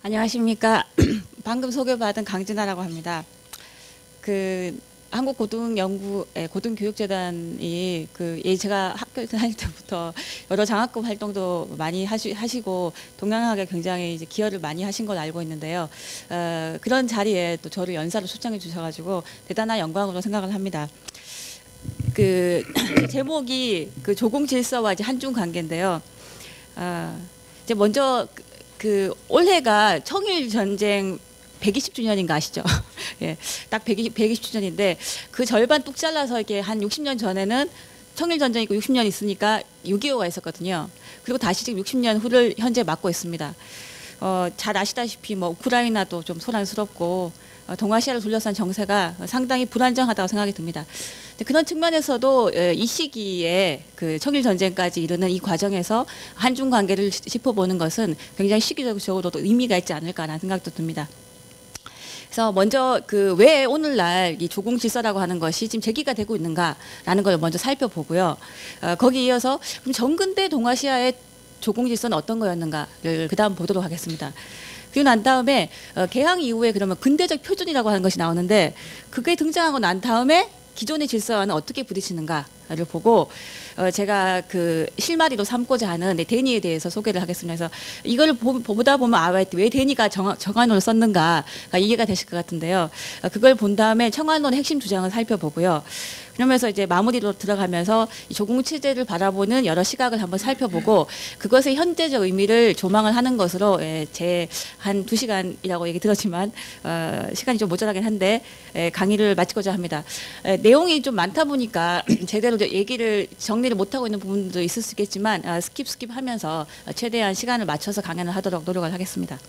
안녕하십니까. 방금 소개받은 강진아라고 합니다. 한국고등교육재단이 제가 학교 다닐 때부터 여러 장학금 활동도 많이 하시고 동양학에 굉장히 이제 기여를 많이 하신 걸 알고 있는데요. 그런 자리에 또 저를 연사로 초청해 주셔가지고 대단한 영광으로 생각을 합니다. 제목이 조공질서와 이제 한중 관계인데요. 이제 먼저 올해가 청일 전쟁 120주년인가 아시죠? 예, 딱 120주년인데 그 절반 뚝 잘라서 이렇게 한 60년 전에는 청일 전쟁이 있고 60년 있으니까 6.25가 있었거든요. 그리고 다시 지금 60년 후를 현재 맞고 있습니다. 잘 아시다시피 뭐 우크라이나도 좀 소란스럽고 동아시아를 둘러싼 정세가 상당히 불안정하다고 생각이 듭니다. 그런 측면에서도 이 시기에 청일 전쟁까지 이르는 이 과정에서 한중 관계를 짚어보는 것은 굉장히 시기적으로도 의미가 있지 않을까라는 생각도 듭니다. 그래서 먼저 왜 오늘날 이 조공질서라고 하는 것이 지금 제기가 되고 있는가라는 걸 먼저 살펴보고요. 거기에 이어서 그럼 전근대 동아시아의 조공질서는 어떤 거였는가를 그다음 보도록 하겠습니다. 그리고 난 다음에 개항 이후에 그러면 근대적 표준이라고 하는 것이 나오는데 그게 등장하고 난 다음에 기존의 질서와는 어떻게 부딪히는가를 보고 제가 실마리로 삼고자 하는 대니에 대해서 소개를 하겠습니다. 그래서 이걸 보다 보면 왜 대니가 청안론을 썼는가가 이해가 되실 것 같은데요. 그걸 본 다음에 청안론의 핵심 주장을 살펴보고요. 그러면서 이제 마무리로 들어가면서 이 조공체제를 바라보는 여러 시각을 한번 살펴보고 그것의 현재적 의미를 조망을 하는 것으로 제 한 2시간이라고 얘기 들었지만 시간이 좀 모자라긴 한데 강의를 마치고자 합니다. 내용이 좀 많다 보니까 제대로 얘기를 정리를 못하고 있는 부분도 있을 수 있겠지만 스킵 하면서 최대한 시간을 맞춰서 강연을 하도록 노력을 하겠습니다.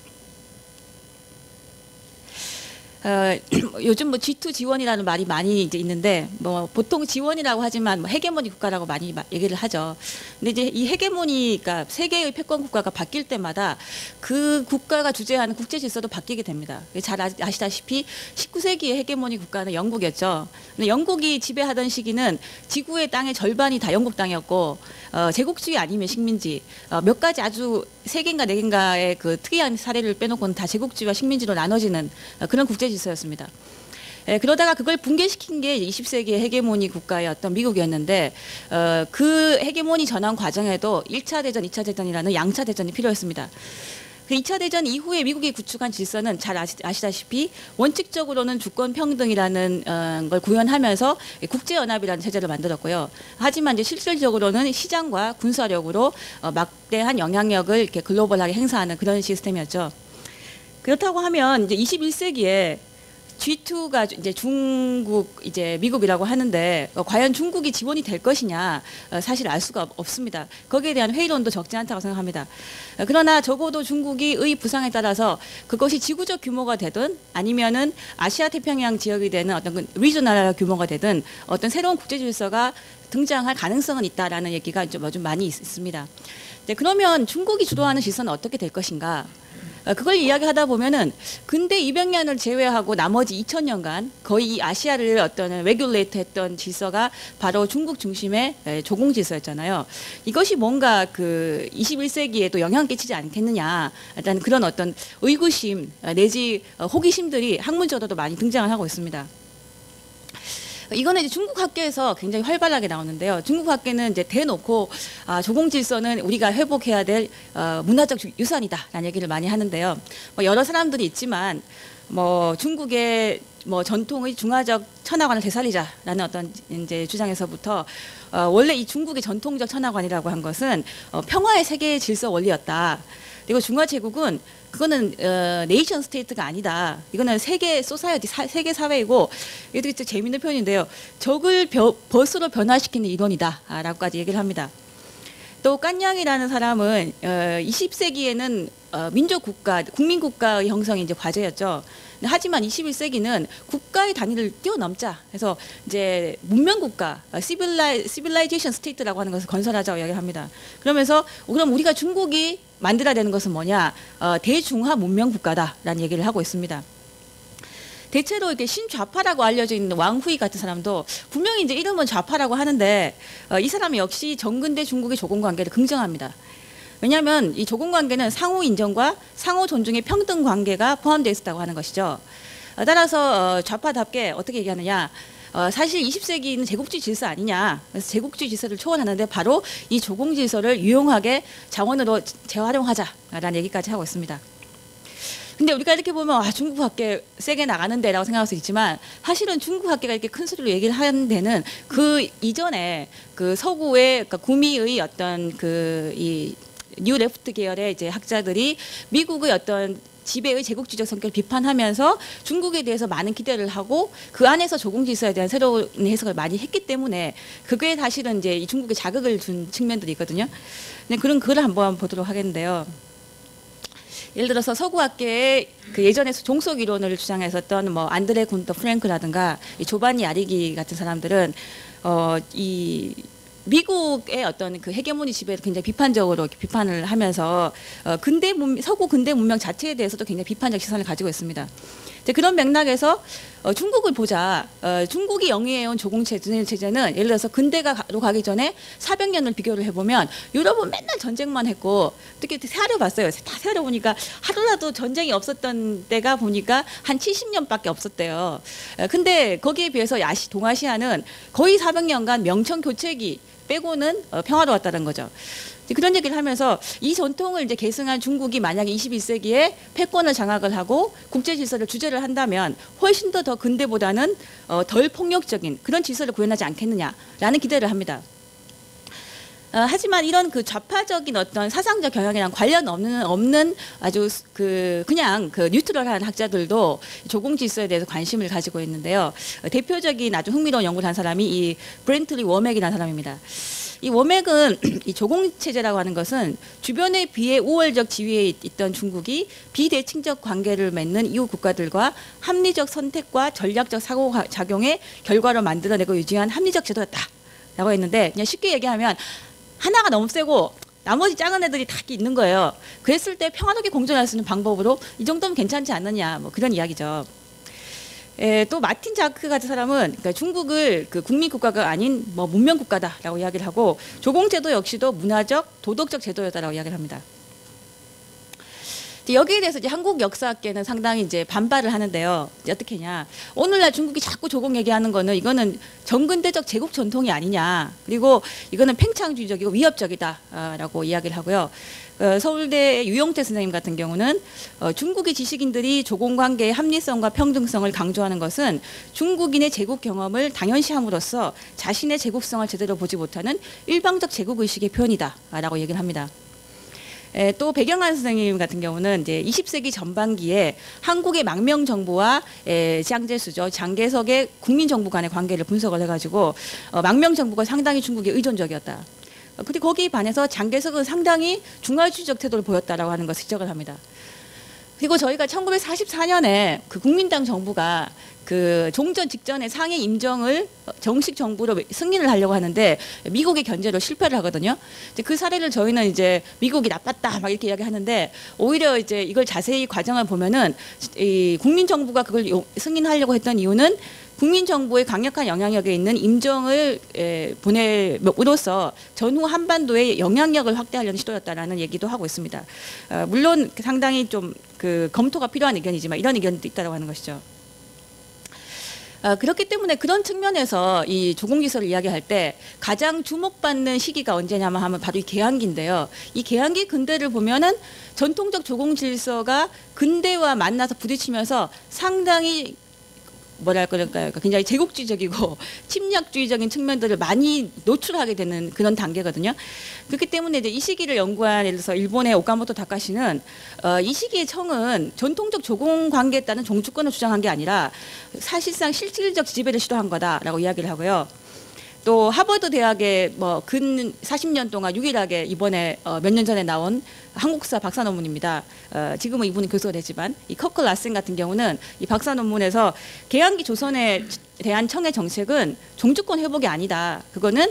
요즘 뭐 G2 지원이라는 말이 많이 이제 있는데 뭐 보통 지원이라고 하지만 뭐 헤게모니 국가라고 많이 얘기를 하죠. 근데 이제 이 헤게모니가 세계의 패권 국가가 바뀔 때마다 그 국가가 주재하는 국제 질서도 바뀌게 됩니다. 잘 아시다시피 19세기의 헤게모니 국가는 영국이었죠. 근데 영국이 지배하던 시기는 지구의 땅의 절반이 다 영국 땅이었고 제국주의 아니면 식민지 몇 가지 아주 3개인가 4개인가의 특이한 사례를 빼놓고는 다 제국주의와 식민지로 나눠지는 그런 국제 질서였습니다. 그러다가 그걸 붕괴시킨 게 20세기의 헤게모니 국가의 어떤 미국이었는데 그 헤게모니 전환 과정에도 1차 대전, 2차 대전이라는 양차 대전이 필요했습니다. 2차 대전 이후에 미국이 구축한 질서는 잘 아시다시피 원칙적으로는 주권 평등이라는 걸 구현하면서 국제연합이라는 체제를 만들었고요. 하지만 이제 실질적으로는 시장과 군사력으로 막대한 영향력을 이렇게 글로벌하게 행사하는 그런 시스템이었죠. 그렇다고 하면 이제 21세기에 G2가 이제 중국, 이제 미국이라고 하는데 과연 중국이 지원이 될 것이냐 사실 알 수가 없습니다. 거기에 대한 회의론도 적지 않다고 생각합니다. 그러나 적어도 중국이 의 부상에 따라서 그것이 지구적 규모가 되든 아니면은 아시아 태평양 지역이 되는 어떤 리저널 규모가 되든 어떤 새로운 국제 질서가 등장할 가능성은 있다라는 얘기가 좀 많이 있습니다. 그러면 중국이 주도하는 질서는 어떻게 될 것인가? 그걸 이야기하다 보면은 근대 200년을 제외하고 나머지 2000년간 거의 이 아시아를 어떤 레귤레이트 했던 질서가 바로 중국 중심의 조공 질서였잖아요. 이것이 뭔가 21세기에도 영향을 끼치지 않겠느냐. 일단 그런 어떤 의구심 내지 호기심들이 학문적으로도 많이 등장을 하고 있습니다. 이거는 이제 중국 학계에서 굉장히 활발하게 나오는데요. 중국 학계는 이제 대놓고 조공 질서는 우리가 회복해야 될 문화적 유산이다라는 얘기를 많이 하는데요. 뭐 여러 사람들이 있지만 뭐 중국의 뭐 전통의 중화적 천하관을 되살리자라는 어떤 이제 주장에서부터 원래 이 중국의 전통적 천하관이라고 한 것은 평화의 세계 질서 원리였다. 그리고 중화 제국은 그거는 네이션 스테이트가 아니다. 이거는 세계 소사이어티, 세계 사회이고 이게 되게 재밌는 표현인데요. 적을 벗으로 변화시키는 이론이다라고까지 얘기를 합니다. 또 깐양이라는 사람은 20세기에는 민족 국가, 국민 국가의 형성이 이제 과제였죠. 하지만 21세기는 국가의 단위를 뛰어넘자 해서 이제 문명 국가, 시빌라이제이션 스테이트라고 하는 것을 건설하자고 이야기합니다. 그러면서 그럼 우리가 중국이 만들어야 되는 것은 뭐냐? 대중화 문명 국가다라는 얘기를 하고 있습니다. 대체로 이렇게 신좌파라고 알려져 있는 왕후이 같은 사람도 분명히 이제 이름은 좌파라고 하는데 이 사람이 역시 정근대 중국의 조공 관계를 긍정합니다. 왜냐하면 이 조공 관계는 상호 인정과 상호 존중의 평등 관계가 포함되어 있었다고 하는 것이죠. 따라서 좌파답게 어떻게 얘기하느냐. 사실 20세기는 제국주의 질서 아니냐. 그래서 제국주의 질서를 초월하는데 바로 이 조공 질서를 유용하게 자원으로 재활용하자라는 얘기까지 하고 있습니다. 근데 우리가 이렇게 보면 중국 학계 세게 나가는데라고 생각할 수 있지만 사실은 중국 학계가 이렇게 큰 소리로 얘기를 하는 데는 그 이전에 그 서구의 그러니까 구미의 어떤 그 이 뉴 레프트 계열의 이제 학자들이 미국의 어떤 지배의 제국주의적 성격을 비판하면서 중국에 대해서 많은 기대를 하고 그 안에서 조공 질서에 대한 새로운 해석을 많이 했기 때문에 그게 사실은 이제 이 중국에 자극을 준 측면들이 있거든요. 근데 그런 글을 한번 보도록 하겠는데요. 예를 들어서 서구학계의 그 예전에 종속 이론을 주장했었던 뭐 안드레 군터 프랭크라든가 이 조바니 아리기 같은 사람들은 이 미국의 어떤 그 헤게모니 지배를 굉장히 비판적으로 비판을 하면서 서구 근대 문명 자체에 대해서도 굉장히 비판적 시선을 가지고 있습니다. 그런 맥락에서 중국을 보자. 중국이 영위해온 조공 체제는 예를 들어서 근대가로 가기 전에 400년을 비교를 해보면 유럽은 맨날 전쟁만 했고 특히 세아려봤어요. 다 세아려보니까 하루라도 전쟁이 없었던 때가 보니까 한 70년밖에 없었대요. 근데 거기에 비해서 동아시아는 거의 400년간 명청 교체기 빼고는 평화로웠다는 거죠. 그런 얘기를 하면서 이 전통을 이제 계승한 중국이 만약에 21세기에 패권을 장악을 하고 국제 질서를 주재를 한다면 훨씬 더 근대보다는 덜 폭력적인 그런 질서를 구현하지 않겠느냐라는 기대를 합니다. 하지만 이런 그 좌파적인 어떤 사상적 경향이랑 관련 없는 아주 그냥 뉴트럴한 학자들도 조공 질서에 대해서 관심을 가지고 있는데요. 대표적인 아주 흥미로운 연구를 한 사람이 이 브렌틀리 워맥이라는 사람입니다. 이 워맥은 이 조공 체제라고 하는 것은 주변에 비해 우월적 지위에 있던 중국이 비대칭적 관계를 맺는 이웃 국가들과 합리적 선택과 전략적 상호작용의 결과로 만들어내고 유지한 합리적 제도였다라고 했는데 그냥 쉽게 얘기하면 하나가 너무 세고 나머지 작은 애들이 다 있는 거예요. 그랬을 때 평화롭게 공존할 수 있는 방법으로 이 정도면 괜찮지 않느냐 뭐 그런 이야기죠. 또 마틴 자크 같은 사람은 그러니까 중국을 그 국민 국가가 아닌 뭐 문명 국가다라고 이야기를 하고 조공 제도 역시도 문화적 도덕적 제도였다라고 이야기를 합니다. 여기에 대해서 이제 한국 역사학계는 상당히 이제 반발을 하는데요. 이제 어떻게 냐 오늘날 중국이 자꾸 조공 얘기하는 거는 이거는 정근대적 제국 전통이 아니냐. 그리고 이거는 팽창주의적이고 위협적이다라고 이야기를 하고요. 서울대 유영태 선생님 같은 경우는 중국의 지식인들이 조공 관계의 합리성과 평등성을 강조하는 것은 중국인의 제국 경험을 당연시함으로써 자신의 제국성을 제대로 보지 못하는 일방적 제국의식의 표현이다라고 얘기를 합니다. 또 배경환 선생님 같은 경우는 이제 20세기 전반기에 한국의 망명 정부와 짱제수죠 장개석의 국민 정부 간의 관계를 분석을 해가지고 망명 정부가 상당히 중국에 의존적이었다. 그리고 거기에 반해서 장개석은 상당히 중화주의적 태도를 보였다라고 하는 것을 지적을 합니다. 그리고 저희가 1944년에 그 국민당 정부가 그 종전 직전에 상해 임정을 정식 정부로 승인을 하려고 하는데 미국의 견제로 실패를 하거든요. 이제 그 사례를 저희는 이제 미국이 나빴다 막 이렇게 이야기하는데 오히려 이제 이걸 자세히 과정을 보면은 이 국민 정부가 그걸 승인하려고 했던 이유는 국민 정부의 강력한 영향력에 있는 임정을 보냄으로써 전후 한반도의 영향력을 확대하려는 시도였다라는 얘기도 하고 있습니다. 물론 상당히 좀 그 검토가 필요한 의견이지만 이런 의견도 있다고 하는 것이죠. 그렇기 때문에 그런 측면에서 이 조공질서를 이야기할 때 가장 주목받는 시기가 언제냐면 하면 바로 이 개항기인데요. 이 개항기 근대를 보면은 전통적 조공질서가 근대와 만나서 부딪히면서 상당히 뭐랄까요, 굉장히 제국주의적이고 침략주의적인 측면들을 많이 노출하게 되는 그런 단계거든요. 그렇기 때문에 이제 이 시기를 연구한 예를 들어서 일본의 오카모토 다카시는 이 시기의 청은 전통적 조공 관계에 따른 종주권을 주장한 게 아니라 사실상 실질적 지배를 시도한 거다라고 이야기를 하고요. 또 하버드 대학의 뭐 근 40년 동안 유일하게 이번에 몇 년 전에 나온 한국사 박사 논문입니다. 지금은 이분은 교수가 되지만 이 커클 라센 같은 경우는 이 박사 논문에서 개항기 조선에 대한 청의 정책은 종주권 회복이 아니다. 그거는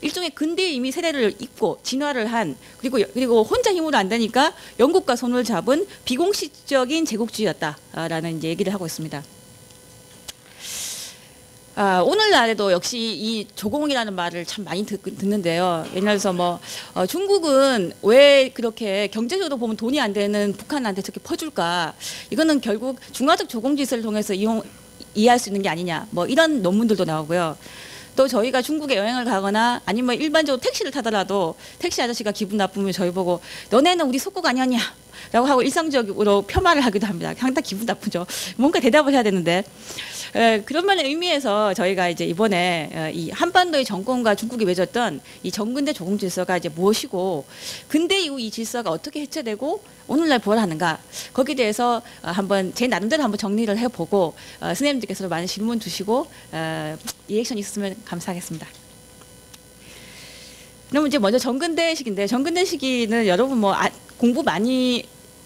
일종의 근대에 이미 세례를 잇고 진화를 한 그리고 혼자 힘으로 안 되니까 영국과 손을 잡은 비공식적인 제국주의였다라는 이제 얘기를 하고 있습니다. 오늘날에도 역시 이 조공이라는 말을 참 많이 듣는데요. 예를 들어서 뭐 중국은 왜 그렇게 경제적으로 보면 돈이 안 되는 북한한테 저렇게 퍼줄까? 이거는 결국 중화적 조공지수를 통해서 이해할 수 있는 게 아니냐. 뭐 이런 논문들도 나오고요. 또 저희가 중국에 여행을 가거나 아니면 일반적으로 택시를 타더라도 택시 아저씨가 기분 나쁘면 저희 보고 너네는 우리 속국 아니었냐? 라고 하고 일상적으로 폄하를 하기도 합니다. 상당히 기분 나쁘죠. 뭔가 대답을 해야 되는데. 그런 면의 의미에서 저희가 이제 이번에 이 한반도의 정권과 중국이 맺었던 이 정근대 조공 질서가 이제 무엇이고 근대 이후 이 질서가 어떻게 해체되고 오늘날 부활하는가 거기에 대해서 한번 제 나름대로 한번 정리를 해보고 선생님들께서 많은 질문 주시고 리액션이 있으면 감사하겠습니다. 그럼 이제 먼저 정근대 시기인데 정근대 시기는 여러분 뭐 공부 많이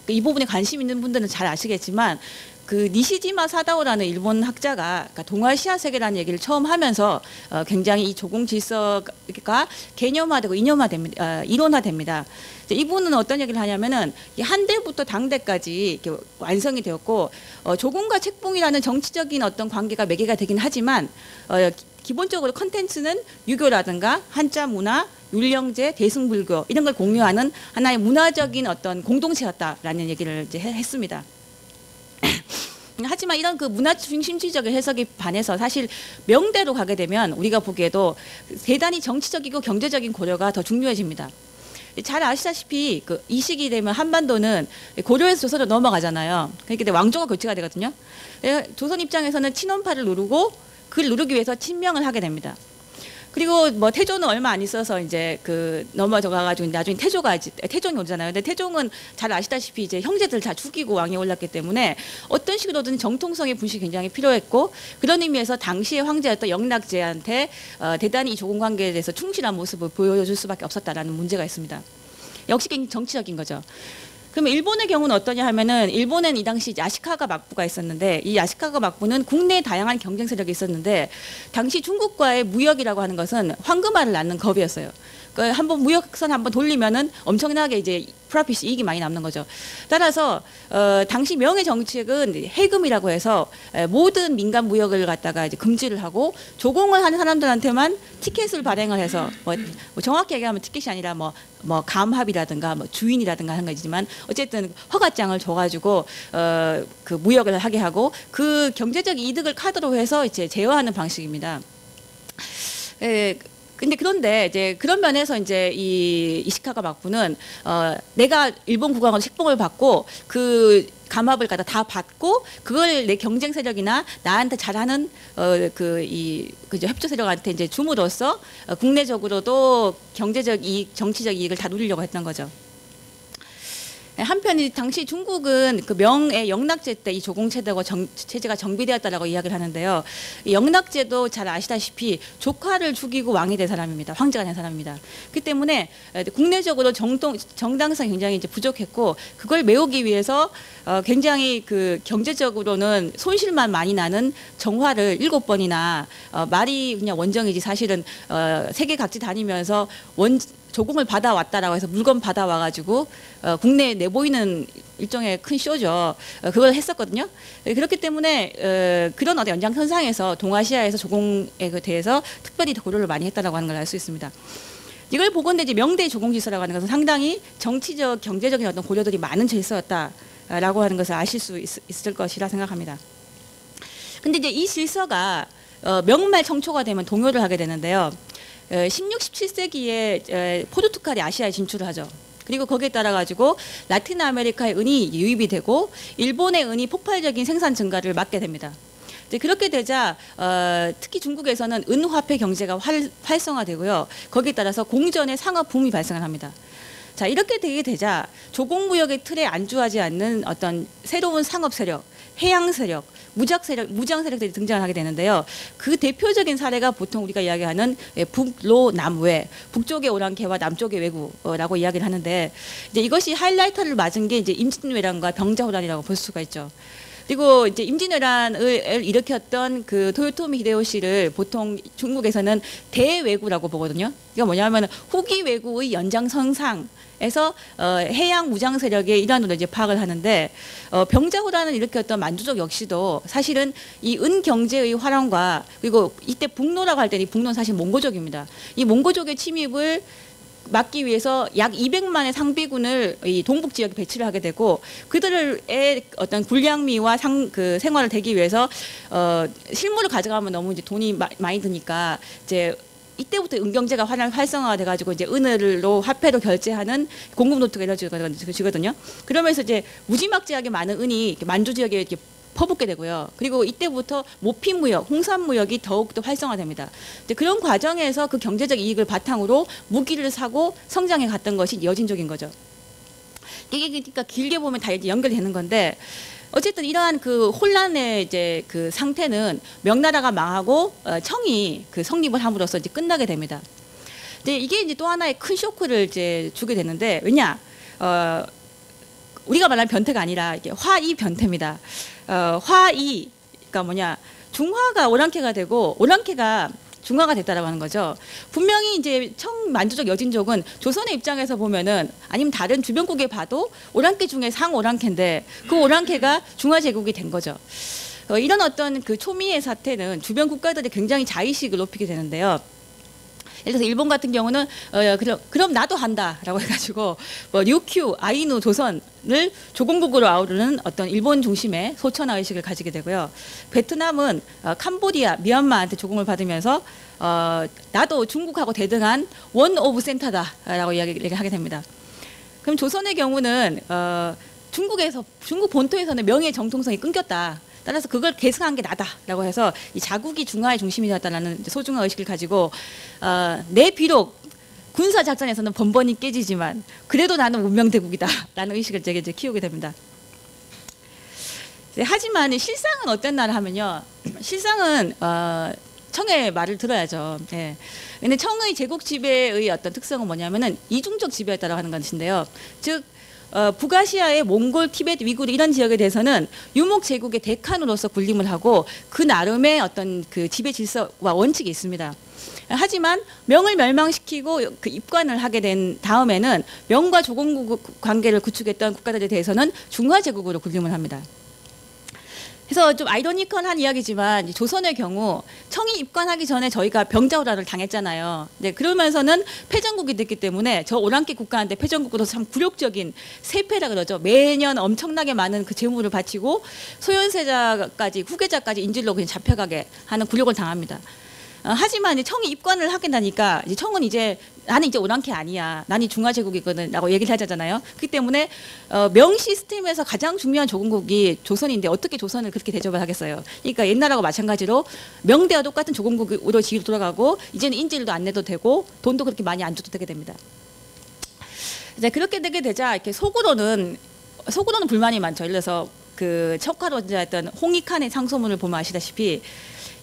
이 부분에 관심 있는 분들은 잘 아시겠지만 그 니시지마 사다오라는 일본 학자가 그러니까 동아시아 세계라는 얘기를 처음 하면서 굉장히 이 조공 질서가 개념화되고 이념화됩니다. 이론화됩니다. 이분은 어떤 얘기를 하냐면은 한대부터 당대까지 이렇게 완성이 되었고 조공과 책봉이라는 정치적인 어떤 관계가 매개가 되긴 하지만 기본적으로 컨텐츠는 유교라든가 한자 문화, 율령제, 대승불교 이런 걸 공유하는 하나의 문화적인 어떤 공동체였다라는 얘기를 이제 했습니다. 하지만 이런 그 문화 중심주의적인 해석에 반해서 사실 명대로 가게 되면 우리가 보기에도 대단히 정치적이고 경제적인 고려가 더 중요해집니다. 잘 아시다시피 이 시기 되면 한반도는 고려에서 조선으로 넘어가잖아요. 그러니까 왕조가 교체가 되거든요. 조선 입장에서는 친원파를 누르고 그걸 누르기 위해서 친명을 하게 됩니다. 그리고 뭐 태조는 얼마 안 있어서 이제 넘어져 가가지고 나중에 태종이 오잖아요. 근데 태종은 잘 아시다시피 이제 형제들 다 죽이고 왕에 올랐기 때문에 어떤 식으로든 정통성의 분식이 굉장히 필요했고 그런 의미에서 당시의 황제였던 영락제한테 대단히 이 조공 관계에 대해서 충실한 모습을 보여줄 수밖에 없었다라는 문제가 있습니다. 역시 정치적인 거죠. 그러면 일본의 경우는 어떠냐 하면은 일본엔 이 당시 야시카가 막부가 있었는데 이 야시카가 막부는 국내에 다양한 경쟁 세력이 있었는데 당시 중국과의 무역이라고 하는 것은 황금알을 낳는 겁이었어요. 한번 무역선 한번 돌리면은 엄청나게 이제 프라핏이 이익이 많이 남는 거죠. 따라서 당시 명의 정책은 해금이라고 해서 모든 민간 무역을 갖다가 이제 금지를 하고 조공을 하는 사람들한테만 티켓을 발행을 해서 뭐 정확히 얘기하면 티켓이 아니라 뭐 감합이라든가 뭐 주인이라든가 하는 거지만 어쨌든 허가장을 줘가지고 그 무역을 하게 하고 그 경제적 이득을 카드로 해서 이제 제어하는 방식입니다. 그런데 이제 그런 면에서 이제 이 이시카가 막부는 내가 일본 국왕으로 책봉을 받고 그 감압을 갖다 다 받고 그걸 내 경쟁 세력이나 나한테 잘하는 협조 세력한테 이제 줌으로써 국내적으로도 경제적 이익, 정치적 이익을 다 누리려고 했던 거죠. 한편 당시 중국은 그 명의 영락제 때 이 조공체제가 체제가 정비되었다라고 이야기를 하는데요. 이 영락제도 잘 아시다시피 조카를 죽이고 왕이 된 사람입니다. 황제가 된 사람입니다. 그 때문에 국내적으로 정당성이 굉장히 이제 부족했고 그걸 메우기 위해서 굉장히 그 경제적으로는 손실만 많이 나는 정화를 7번이나 말이 그냥 원정이지 사실은 세계 각지 다니면서 조공을 받아왔다라고 해서 물건 받아와가지고 국내에 내보이는 일종의 큰 쇼죠. 그걸 했었거든요. 그렇기 때문에 그런 어떤 연장선상에서 동아시아에서 조공에 대해서 특별히 고려를 많이 했다라고 하는 걸 알 수 있습니다. 이걸 보건대 이제 명대 조공질서라고 하는 것은 상당히 정치적, 경제적인 어떤 고려들이 많은 질서였다라고 하는 것을 아실 수 있을 것이라 생각합니다. 근데 이제 이 질서가 명말 청초가 되면 동요를 하게 되는데요. 16, 17세기에 포르투갈이 아시아에 진출을 하죠. 그리고 거기에 따라 가지고 라틴 아메리카의 은이 유입이 되고 일본의 은이 폭발적인 생산 증가를 막게 됩니다. 그렇게 되자 특히 중국에서는 은화폐 경제가 활성화되고요. 거기에 따라서 공전의 상업 붐이 발생을 합니다. 자, 이렇게 되게 되자 조공무역의 틀에 안주하지 않는 어떤 새로운 상업 세력, 해양 세력, 무장 세력들이 등장을 하게 되는데요. 그 대표적인 사례가 보통 우리가 이야기하는 북로 남외, 북쪽의 오랑캐와 남쪽의 왜구라고 이야기를 하는데 이제 이것이 하이라이터를 맞은 게 이제 임진왜란과 병자호란이라고 볼 수가 있죠. 그리고 이제 임진왜란을 일으켰던 그 토요토미 히데요시를 보통 중국에서는 대왜구라고 보거든요. 이게 뭐냐면 후기 왜구의 연장선상에서 해양 무장 세력의 일환으로 이제 파악을 하는데 병자호란을 일으켰던 만주족 역시도 사실은 이 은경제의 활용과 그리고 이때 북노라고 할 때는 이 북노는 사실 몽고족입니다. 이 몽고족의 침입을 막기 위해서 약 200만의 상비군을 이 동북 지역에 배치를 하게 되고 그들의 어떤 군량미와 그 생활을 되기 위해서 실물을 가져가면 너무 이제 돈이 많이 드니까 이제 이때부터 은경제가 활성화가 돼가지고 이제 은으로 화폐로 결제하는 공급 노트가 이루어지거든요. 그러면서 이제 무지막지하게 많은 은이 만주 지역에 이렇게 퍼붓게 되고요. 그리고 이때부터 모피무역, 홍산무역이 더욱더 활성화됩니다. 그런 과정에서 그 경제적 이익을 바탕으로 무기를 사고 성장해 갔던 것이 여진족인 거죠. 이게 그러니까 길게 보면 다 연결되는 건데 어쨌든 이러한 그 혼란의 이제 그 상태는 명나라가 망하고 청이 그 성립을 함으로써 이제 끝나게 됩니다. 근데 이게 이제 또 하나의 큰 쇼크를 이제 주게 되는데 왜냐? 우리가 말하는 변태가 아니라 이게 화이 변태입니다. 화이 그러니까 뭐냐? 중화가 오랑캐가 되고 오랑캐가 중화가 됐다라고 하는 거죠. 분명히 이제 청만주족 여진족은 조선의 입장에서 보면은 아니면 다른 주변국에 봐도 오랑캐 중에 상오랑캐인데 그 오랑캐가 중화 제국이 된 거죠. 이런 어떤 그 초미의 사태는 주변 국가들이 굉장히 자의식을 높이게 되는데요. 예를 들어서 일본 같은 경우는 그럼 나도 한다라고 해가지고 뭐 류큐, 아이누, 조선을 조공국으로 아우르는 어떤 일본 중심의 소천화 의식을 가지게 되고요. 베트남은 캄보디아, 미얀마한테 조공을 받으면서 나도 중국하고 대등한 원 오브 센터다라고 이야기를 하게 됩니다. 그럼 조선의 경우는 중국 본토에서는 명예의 정통성이 끊겼다. 따라서 그걸 계승한 게 나다라고 해서 이 자국이 중화의 중심이 되었다라는 소중화 의식을 가지고 내 비록 군사 작전에서는 번번이 깨지지만 그래도 나는 문명대국이다라는 의식을 제게 이제 키우게 됩니다. 하지만 실상은 어땠나 하면요, 실상은 청의 말을 들어야죠. 예. 근데 청의 제국 지배의 어떤 특성은 뭐냐면은 이중적 지배였다라고 하는 것인데요. 즉 북아시아의 몽골, 티베트, 위구르 이런 지역에 대해서는 유목 제국의 대칸으로서 군림을 하고 그 나름의 어떤 그 지배 질서와 원칙이 있습니다. 하지만 명을 멸망시키고 그 입관을 하게 된 다음에는 명과 조공국 관계를 구축했던 국가들에 대해서는 중화 제국으로 군림을 합니다. 그래서 좀 아이러니컬한 이야기지만 조선의 경우 청이 입관하기 전에 저희가 병자호란을 당했잖아요. 네, 그러면서는 패전국이 됐기 때문에 저 오랑캐 국가한테 패전국으로서 참 굴욕적인 세패라 그러죠. 매년 엄청나게 많은 그 재물을 바치고 소현세자까지 후계자까지 인질로 그냥 잡혀가게 하는 굴욕을 당합니다. 하지만 이제 청이 입관을 하게 되니까 이제 청은 이제 나는 이제 오랑캐 아니야. 나는 중화 제국이거든 라고 얘기를 하잖아요. 그렇기 때문에 명 시스템에서 가장 중요한 조공국이 조선인데 어떻게 조선을 그렇게 대접을 하겠어요. 그러니까 옛날하고 마찬가지로 명대와 똑같은 조공국으로 지위로 돌아가고 이제는 인질도 안 내도 되고 돈도 그렇게 많이 안 줘도 되게 됩니다. 이제 그렇게 되게 되자 이렇게 속으로는 불만이 많죠. 예를 들어서 그 척화론자였던 홍익한의 상소문을 보면 아시다시피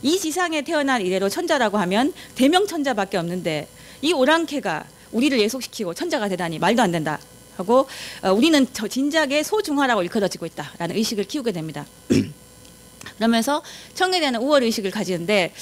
이 지상에 태어난 이래로 천자라고 하면 대명천자밖에 없는데 이 오랑캐가 우리를 예속시키고 천자가 되다니 말도 안 된다 하고 우리는 저 진작에 소중화라고 일컬어지고 있다라는 의식을 키우게 됩니다. 그러면서 청에 대한 우월의식을 가지는데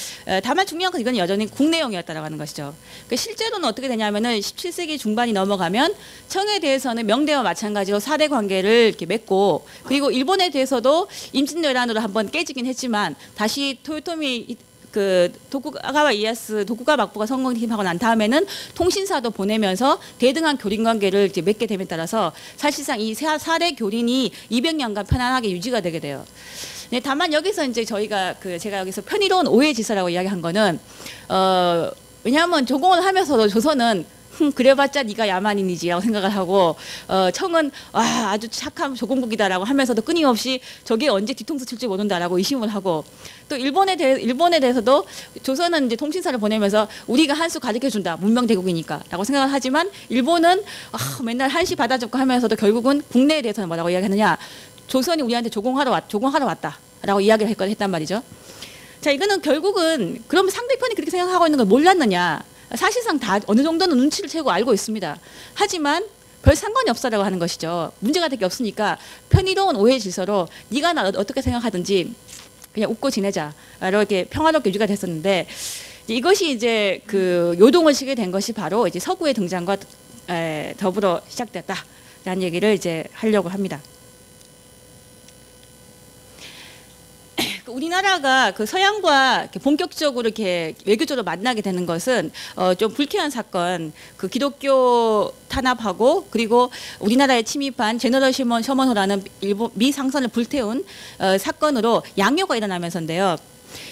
다만 중요한 건 이건 여전히 국내용이었다라고 하는 것이죠. 그러니까 실제로는 어떻게 되냐면은 17세기 중반이 넘어가면 청에 대해서는 명대와 마찬가지로 사대 관계를 이렇게 맺고 그리고 일본에 대해서도 임진왜란으로 한번 깨지긴 했지만 다시 토요토미 그 도쿠가와 이에야스 도쿠가 막부가 성공하고 난 다음에는 통신사도 보내면서 대등한 교린 관계를 이제 맺게 됨에 따라서 사실상 이 사대 교린이 200년간 편안하게 유지가 되게 돼요. 네, 다만 여기서 이제 저희가 제가 여기서 편의로운 오해지사라고 이야기한 거는 왜냐하면 조공을 하면서도 조선은 그래봤자 네가 야만인이지라고 생각을 하고 청은 아주 착한 조공국이다라고 하면서도 끊임없이 저게 언제 뒤통수 칠지 모른다라고 의심을 하고 또 일본에 대해서도 조선은 이제 통신사를 보내면서 우리가 한 수 가르쳐준다 문명대국이니까라고 생각을 하지만 일본은 맨날 한시 받아줬고 하면서도 결국은 국내에 대해서는 뭐라고 이야기하느냐 조선이 우리한테 조공하러 왔다라고 이야기를 했단 말이죠. 자, 이거는 결국은 그럼 상대편이 그렇게 생각하고 있는 걸 몰랐느냐? 사실상 다 어느 정도는 눈치를 채고 알고 있습니다. 하지만 별 상관이 없어라고 하는 것이죠. 문제가 될 게 없으니까 편의로운 오해 질서로 네가 나 어떻게 생각하든지 그냥 웃고 지내자 이렇게 평화롭게 유지가 됐었는데 이것이 이제 그 요동을 시게 된 것이 바로 이제 서구의 등장과 더불어 시작됐다라는 얘기를 이제 하려고 합니다. 우리나라가 그 서양과 본격적으로 이렇게 외교적으로 만나게 되는 것은 좀 불쾌한 사건, 그 기독교 탄압하고 그리고 우리나라에 침입한 제너럴 셔먼호라는 미 상선을 불태운 사건으로 양요가 일어나면서인데요.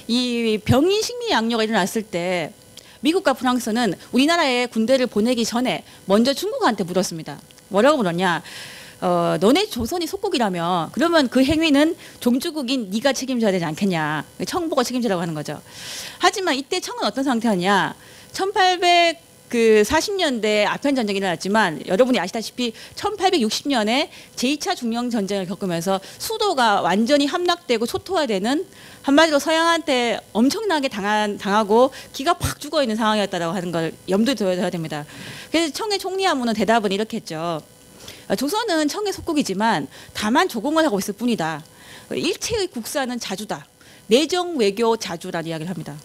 이 병인 식민 양요가 일어났을 때 미국과 프랑스는 우리나라에 군대를 보내기 전에 먼저 중국한테 물었습니다. 뭐라고 물었냐? 너네 조선이 속국이라며 그러면 그 행위는 종주국인 네가 책임져야 되지 않겠냐. 청보고 책임지라고 하는 거죠. 하지만 이때 청은 어떤 상태였냐. 1840년대 아편 전쟁이 일어났지만 여러분이 아시다시피 1860년에 제2차 중명 전쟁을 겪으면서 수도가 완전히 함락되고 초토화되는 한마디로 서양한테 엄청나게 당하고 기가 팍 죽어있는 상황이었다고 하는 걸 염두에 둬야 됩니다. 그래서 청의 총리하면은 대답은 이렇게 했죠. 조선은 청의 속국이지만 다만 조공을 하고 있을 뿐이다. 일체의 국사는 자주다. 내정 외교 자주라는 이야기를 합니다.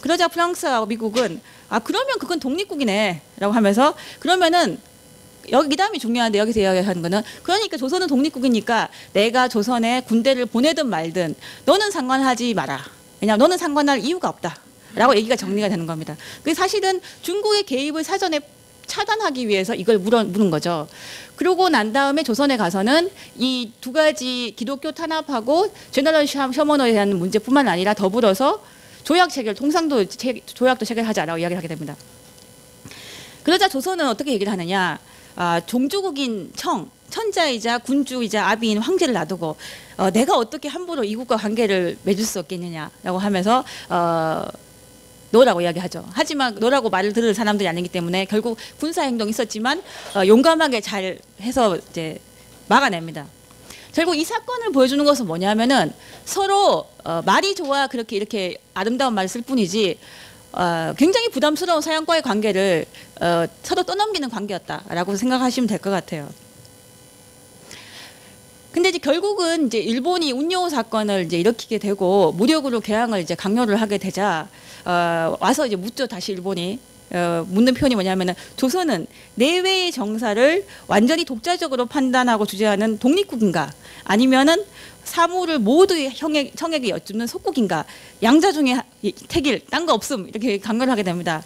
그러자 프랑스하고 미국은 그러면 그건 독립국이네 라고 하면서 그러면은 이 다음이 중요한데 여기서 이야기하는 거는 그러니까 조선은 독립국이니까 내가 조선에 군대를 보내든 말든 너는 상관하지 마라. 왜냐하면 너는 상관할 이유가 없다. 라고 얘기가 정리가 되는 겁니다. 그게 사실은 중국의 개입을 사전에 차단하기 위해서 이걸 물은 거죠. 그러고 난 다음에 조선에 가서는 이 두 가지 기독교 탄압하고 제너럴 셔먼호에 대한 문제뿐만 아니라 더불어서 조약 체결, 통상도 조약도 체결하자라고 이야기를 하게 됩니다. 그러자 조선은 어떻게 얘기를 하느냐? 종주국인 천자이자 군주이자 아비인 황제를 놔두고 내가 어떻게 함부로 이국과 관계를 맺을 수 없겠느냐라고 하면서 노라고 이야기하죠. 하지만 노라고 말을 들을 사람들이 아니기 때문에 결국 군사 행동이 있었지만 용감하게 잘 해서 이제 막아냅니다. 결국 이 사건을 보여주는 것은 뭐냐면은 서로 말이 좋아 그렇게 이렇게 아름다운 말을 쓸 뿐이지 굉장히 부담스러운 서양과의 관계를 서로 떠넘기는 관계였다라고 생각하시면 될 것 같아요. 근데 이제 결국은 이제 일본이 운요 사건을 이제 일으키게 되고 무력으로 개항을 이제 강요를 하게 되자 와서 이제 묻죠. 다시 일본이 묻는 표현이 뭐냐면은 조선은 내외의 정사를 완전히 독자적으로 판단하고 주재하는 독립국인가 아니면은 사무를 모두 청에게 여쭙는 속국인가 양자 중에 택일 딴 거 없음 이렇게 강요를 하게 됩니다.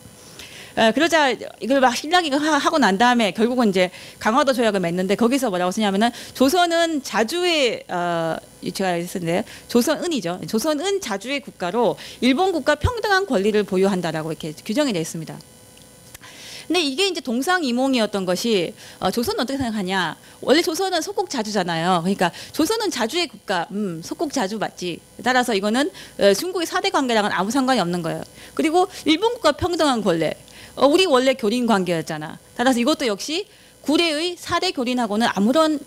그러자 이걸 막 신라기가 하고 난 다음에 결국은 이제 강화도 조약을 맺는데 거기서 뭐라고 쓰냐면은 조선은 자주의 제가 썼는데 조선은이죠. 조선은 자주의 국가로 일본 국가 평등한 권리를 보유한다라고 이렇게 규정이 되어 있습니다. 근데 이게 이제 동상이몽이었던 것이 조선은 어떻게 생각하냐? 원래 조선은 속국 자주잖아요. 그러니까 조선은 자주의 국가, 속국 자주 맞지. 따라서 이거는 중국의 4대 관계랑은 아무 상관이 없는 거예요. 그리고 일본 국가 평등한 권리. 우리 원래 교린 관계였잖아. 따라서 이것도 역시 구례의 4대 교린하고는 아무런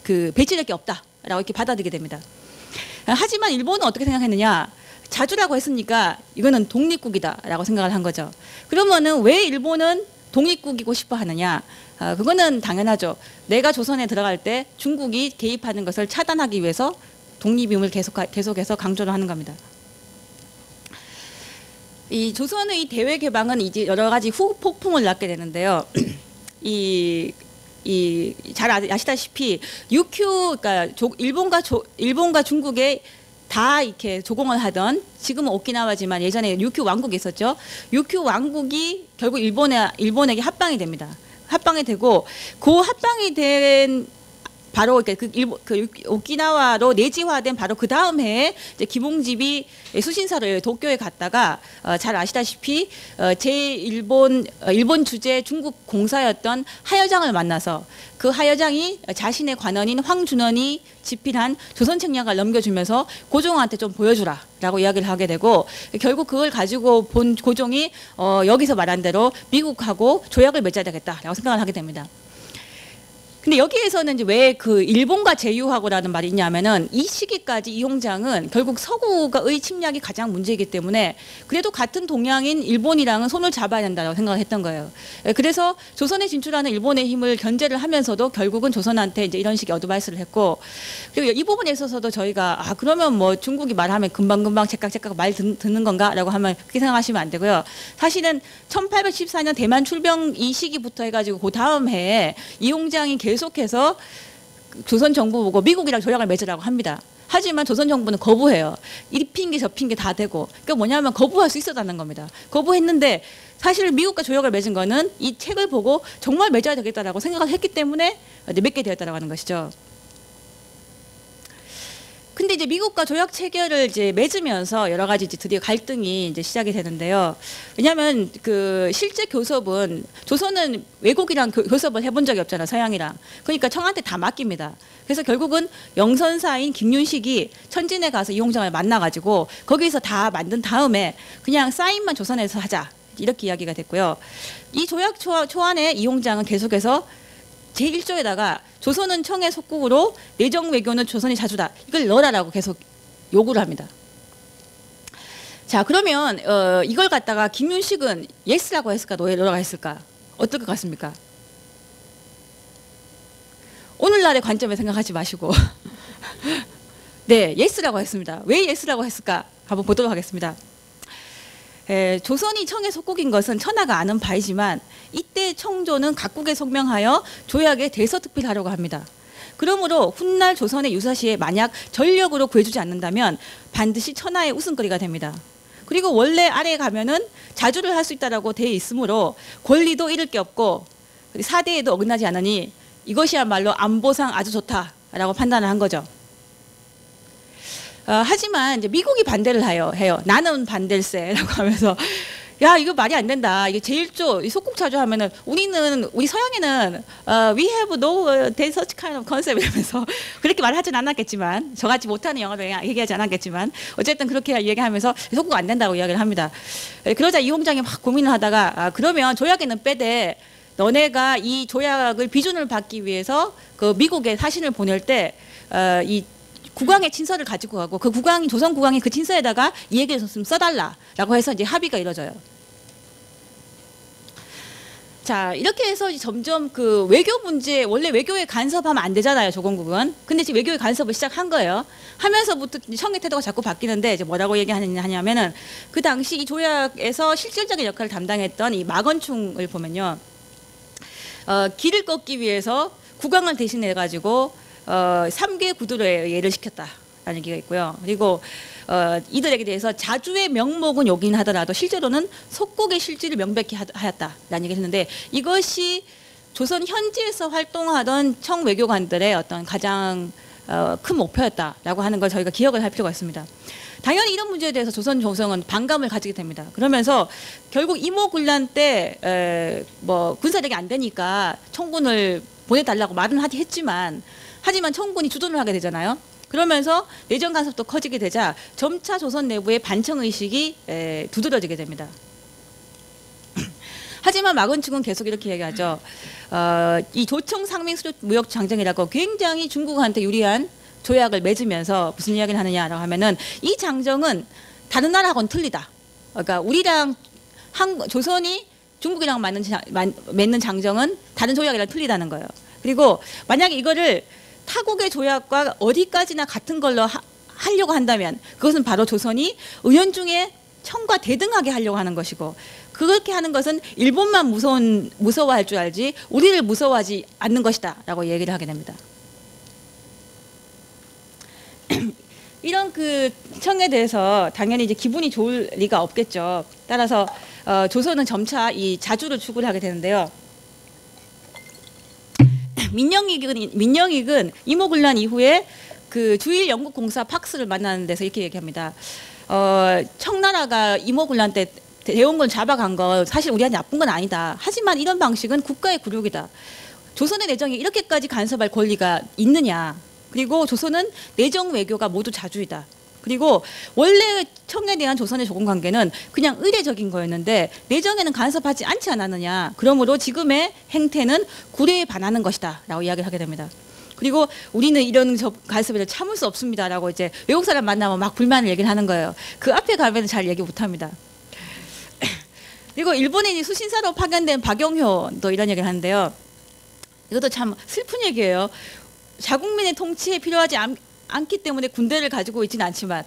그 배치될 게 없다라고 이렇게 받아들이게 됩니다. 하지만 일본은 어떻게 생각했느냐? 자주라고 했으니까 이거는 독립국이다라고 생각을 한 거죠. 그러면은 왜 일본은 독립국이고 싶어 하느냐? 그거는 당연하죠. 내가 조선에 들어갈 때 중국이 개입하는 것을 차단하기 위해서 독립임을 계속해서 강조를 하는 겁니다. 이 조선의 대외 개방은 이제 여러 가지 후폭풍을 낳게 되는데요. 잘 아시다시피 육휴, 그러니까 일본과 중국의 다 이렇게 조공을 하던 지금은 오키나와지만 예전에 육휴 왕국이 있었죠. 육휴 왕국이 결국 일본에게 합방이 됩니다. 합방이 되고 그 합방이 된 바로 그 오키나와로 내지화된 바로 그 다음 해에 이제 김홍집이 수신사를 도쿄에 갔다가 잘 아시다시피 일본 주재 중국 공사였던 하여장을 만나서 그 하여장이 자신의 관원인 황준원이 집필한 조선책략을 넘겨주면서 고종한테 좀 보여주라라고 이야기를 하게 되고 결국 그걸 가지고 본 고종이 여기서 말한 대로 미국하고 조약을 맺어야 되겠다라고 생각을 하게 됩니다. 근데 여기에서는 이제 왜 그 일본과 제휴하고라는 말이 있냐면은 이 시기까지 이용장은 결국 서구의 침략이 가장 문제이기 때문에 그래도 같은 동양인 일본이랑은 손을 잡아야 된다고 생각을 했던 거예요. 그래서 조선에 진출하는 일본의 힘을 견제를 하면서도 결국은 조선한테 이제 이런 식의 어드바이스를 했고, 그리고 이 부분에 있어서도 저희가 그러면 뭐 중국이 말하면 금방금방 제깍제깍 말 듣는 건가라고 하면 그렇게 생각하시면 안 되고요. 사실은 1814년 대만 출병 이 시기부터 해가지고 그 다음 해에 이용장이 계속해서 조선 정부 보고 미국이랑 조약을 맺으라고 합니다. 하지만 조선 정부는 거부해요. 이 핑계 저 핑계 다 대고. 그러니까 뭐냐면 거부할 수 있었다는 겁니다. 거부했는데 사실 미국과 조약을 맺은 거는 이 책을 보고 정말 맺어야 되겠다라고 생각을 했기 때문에 이제 맺게 되었다라고 하는 것이죠. 근데 이제 미국과 조약 체결을 이제 맺으면서 여러 가지 이제 드디어 갈등이 이제 시작이 되는데요. 왜냐하면 그 실제 교섭은 조선은 외국이랑 교섭을 해본 적이 없잖아, 서양이랑. 그러니까 청한테 다 맡깁니다. 그래서 결국은 영선사인 김윤식이 천진에 가서 이용장을 만나가지고 거기서 다 만든 다음에 그냥 사인만 조선에서 하자, 이렇게 이야기가 됐고요. 이 조약 초안에 이용장은 계속해서 제1조에다가 조선은 청의 속국으로 내정 외교는 조선이 자주다, 이걸 넣어라라고 계속 요구를 합니다. 자, 그러면 이걸 갖다가 김윤식은 예스라고 했을까, 노라고 했을까? 어떨 것 같습니까? 오늘날의 관점에 생각하지 마시고 네, 예스라고 했습니다. 왜 예스라고 했을까? 한번 보도록 하겠습니다. 조선이 청의 속국인 것은 천하가 아는 바이지만 이때 청조는 각국에 성명하여 조약에 대서특필하려고 합니다. 그러므로 훗날 조선의 유사시에 만약 전력으로 구해주지 않는다면 반드시 천하의 웃음거리가 됩니다. 그리고 원래 아래에 가면은 자주를 할 수 있다라고 되어 있으므로 권리도 잃을 게 없고 사대에도 어긋나지 않으니 이것이야말로 안보상 아주 좋다라고 판단을 한 거죠. 하지만 이제 미국이 반대를 해요. 나는 반댈세라고 하면서 야, 이거 말이 안 된다. 이게 제1조 속국 자주하면은 우리 서양에는 we have no such kind of concept 이러면서 그렇게 말하진 않았겠지만, 저같이 못하는 영어로 얘기하지 않았겠지만 어쨌든 그렇게 얘기하면서 속국 안 된다고 이야기를 합니다. 그러자 이용장이 막 고민을 하다가 그러면 조약에는 빼되 너네가 이 조약을 비준을 받기 위해서 그 미국에 사신을 보낼 때 이 국왕의 친서를 가지고 가고 그 국왕이 조선 국왕이 그 친서에다가 이 얘기를 좀 써달라라고 해서 이제 합의가 이루어져요. 자, 이렇게 해서 점점 그 외교 문제, 원래 외교에 간섭하면 안 되잖아요, 조건국은. 근데 지금 외교에 간섭을 시작한 거예요. 하면서부터 청의 태도가 자꾸 바뀌는데 이제 뭐라고 얘기하냐면은 그 당시 이 조약에서 실질적인 역할을 담당했던 이 마건충을 보면요, 길을 꺾기 위해서 국왕을 대신해 가지고 3개 구두로에 예를 시켰다라는 얘기가 있고요. 그리고 이들에게 대해서 자주의 명목은 요긴 하더라도 실제로는 속국의 실질을 명백히 하였다라는 얘기를 했는데, 이것이 조선 현지에서 활동하던 청 외교관들의 어떤 가장 큰 목표였다라고 하는 걸 저희가 기억을 할 필요가 있습니다. 당연히 이런 문제에 대해서 조선 조정은 반감을 가지게 됩니다. 그러면서 결국 이모군란 때 뭐 군사력이 안 되니까 청군을 보내달라고 말은 하지만 청군이 주둔을 하게 되잖아요. 그러면서 내정 간섭도 커지게 되자 점차 조선 내부의 반청 의식이 두드러지게 됩니다. 하지만 마건축은 계속 이렇게 얘기하죠. 이 조청 상맹 수교 무역 장정이라고 굉장히 중국한테 유리한 조약을 맺으면서 무슨 이야기를 하느냐라고 하면은 이 장정은 다른 나라하고는 틀리다. 그러니까 우리랑 조선이 중국이랑 맺는 장정은 다른 조약이랑 틀리다는 거예요. 그리고 만약에 이거를 타국의 조약과 어디까지나 같은 걸로 하려고 한다면 그것은 바로 조선이 은연중에 청과 대등하게 하려고 하는 것이고, 그렇게 하는 것은 일본만 무서워할 줄 알지 우리를 무서워하지 않는 것이다 라고 얘기를 하게 됩니다. 이런 그 청에 대해서 당연히 이제 기분이 좋을 리가 없겠죠. 따라서 조선은 점차 이 자주를 추구를 하게 되는데요. 민영익은 이모군란 이후에 그 주일 영국 공사 팍스를 만나는 데서 이렇게 얘기합니다. 청나라가 이모군란 때 대원군 잡아간 거 사실 우리한테 나쁜 건 아니다. 하지만 이런 방식은 국가의 굴욕이다. 조선의 내정이 이렇게까지 간섭할 권리가 있느냐. 그리고 조선은 내정 외교가 모두 자주이다. 그리고 원래 청에 대한 조선의 조공 관계는 그냥 의례적인 거였는데 내정에는 간섭하지 않지 않았느냐. 그러므로 지금의 행태는 구례에 반하는 것이다 라고 이야기를 하게 됩니다. 그리고 우리는 이런 간섭을 참을 수 없습니다라고 이제 외국 사람 만나면 막 불만을 얘기를 하는 거예요. 그 앞에 가면 잘 얘기 못합니다. 그리고 일본인이 수신사로 파견된 박영효도 이런 얘기를 하는데요. 이것도 참 슬픈 얘기예요. 자국민의 통치에 필요하지 않기 때문에 군대를 가지고 있지는 않지만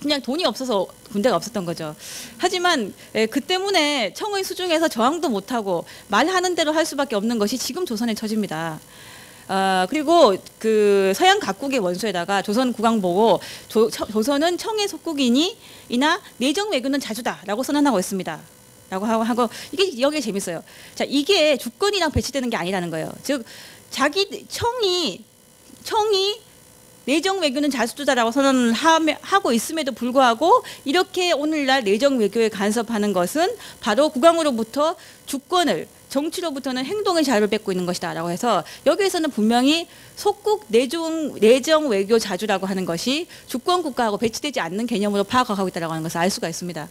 그냥 돈이 없어서 군대가 없었던 거죠. 하지만 그 때문에 청의 수중에서 저항도 못하고 말하는 대로 할 수밖에 없는 것이 지금 조선의 처지입니다. 그리고 그 서양 각국의 원수에다가 조선 국왕 보고 조선은 청의 속국이니이나 내정 외교는 자주다라고 선언하고 있습니다. 라고 하고 이게 여기에 재밌어요. 자, 이게 주권이랑 배치되는 게 아니라는 거예요. 즉 자기 청이 내정 외교는 자주다라고 선언을 하고 있음에도 불구하고 이렇게 오늘날 내정 외교에 간섭하는 것은 바로 국왕으로부터 주권을 정치로부터는 행동의 자유를 뺏고 있는 것이다라고 해서 여기에서는 분명히 속국 내정 외교 자주라고 하는 것이 주권 국가하고 배치되지 않는 개념으로 파악하고 있다라고 하는 것을 알 수가 있습니다.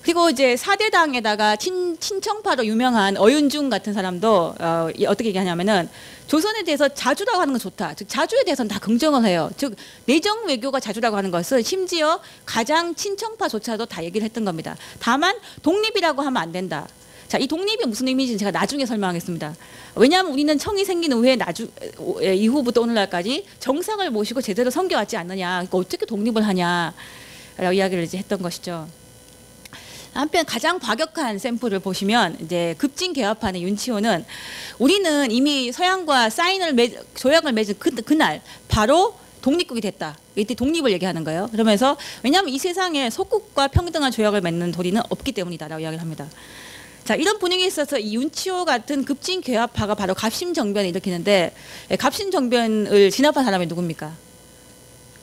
그리고 이제 4대당에다가 친청파로 유명한 어윤중 같은 사람도 어떻게 얘기하냐면은 조선에 대해서 자주라고 하는 건 좋다. 즉 자주에 대해서는 다 긍정을 해요. 즉 내정 외교가 자주라고 하는 것은 심지어 가장 친청파조차도 다 얘기를 했던 겁니다. 다만 독립이라고 하면 안 된다. 자, 이 독립이 무슨 의미인지 제가 나중에 설명하겠습니다. 왜냐하면 우리는 청이 생긴 후에 이후부터 오늘날까지 정상을 모시고 제대로 섬겨왔지 않느냐. 그러니까 어떻게 독립을 하냐라고 이야기를 이제 했던 것이죠. 한편 가장 과격한 샘플을 보시면 이제 급진 개화판의 윤치호는 우리는 이미 서양과 조약을 맺은 그날 바로 독립국이 됐다. 이때 독립을 얘기하는 거예요. 그러면서 왜냐하면 이 세상에 속국과 평등한 조약을 맺는 도리는 없기 때문이다라고 이야기를 합니다. 자, 이런 분위기에 있어서 이 윤치호 같은 급진 개화파가 바로 갑신정변을 일으키는데 갑신정변을 진압한 사람이 누굽니까?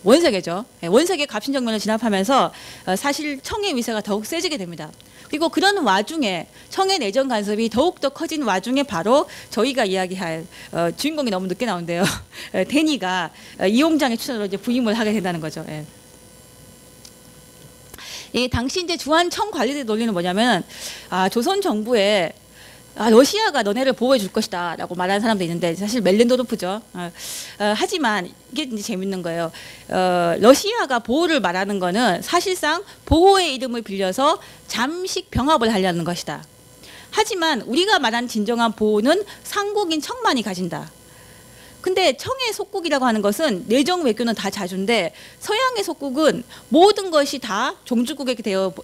원세계죠. 원세계 갑신정변을 진압하면서 사실 청의 위세가 더욱 세지게 됩니다. 그리고 그런 와중에 청의 내정 간섭이 더욱더 커진 와중에 바로 저희가 이야기할 주인공이 너무 늦게 나온대요. 데니가 이용장의 추천으로 이제 부임을 하게 된다는 거죠. 당시 이제 주한 청 관리들의 논리는 뭐냐면 조선 정부에 러시아가 너네를 보호해 줄 것이다 라고 말하는 사람도 있는데 사실 멜렌도르프죠. 하지만 이게 이제 재밌는 거예요. 러시아가 보호를 말하는 거는 사실상 보호의 이름을 빌려서 잠식 병합을 하려는 것이다. 하지만 우리가 말하는 진정한 보호는 상국인 청만이 가진다. 근데 청의 속국이라고 하는 것은 내정 외교는 다 자주인데 서양의 속국은 모든 것이 다 종주국이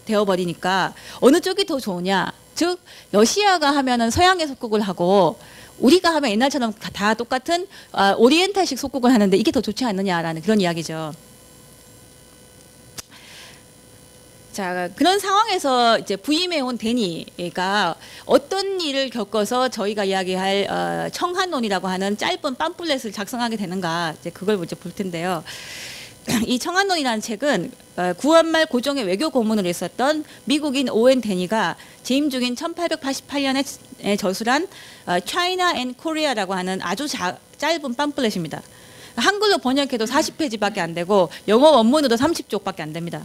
되어버리니까 어느 쪽이 더 좋으냐. 즉 러시아가 하면은 서양의 속국을 하고 우리가 하면 옛날처럼 다 똑같은 오리엔탈식 속국을 하는데 이게 더 좋지 않느냐라는 그런 이야기죠. 자, 그런 상황에서 이제 부임해온 데니가 어떤 일을 겪어서 저희가 이야기할 청한론이라고 하는 짧은 팜플렛을 작성하게 되는가, 이제 그걸 이제 볼 텐데요. 이 청한론이라는 책은 9월 말 고종의 외교 고문을 했었던 미국인 오웬 데니가 재임 중인 1888년에 저술한 China and Korea라고 하는 아주 짧은 팜플렛입니다. 한글로 번역해도 40페이지밖에 안 되고 영어 원문으로 30쪽밖에 안 됩니다.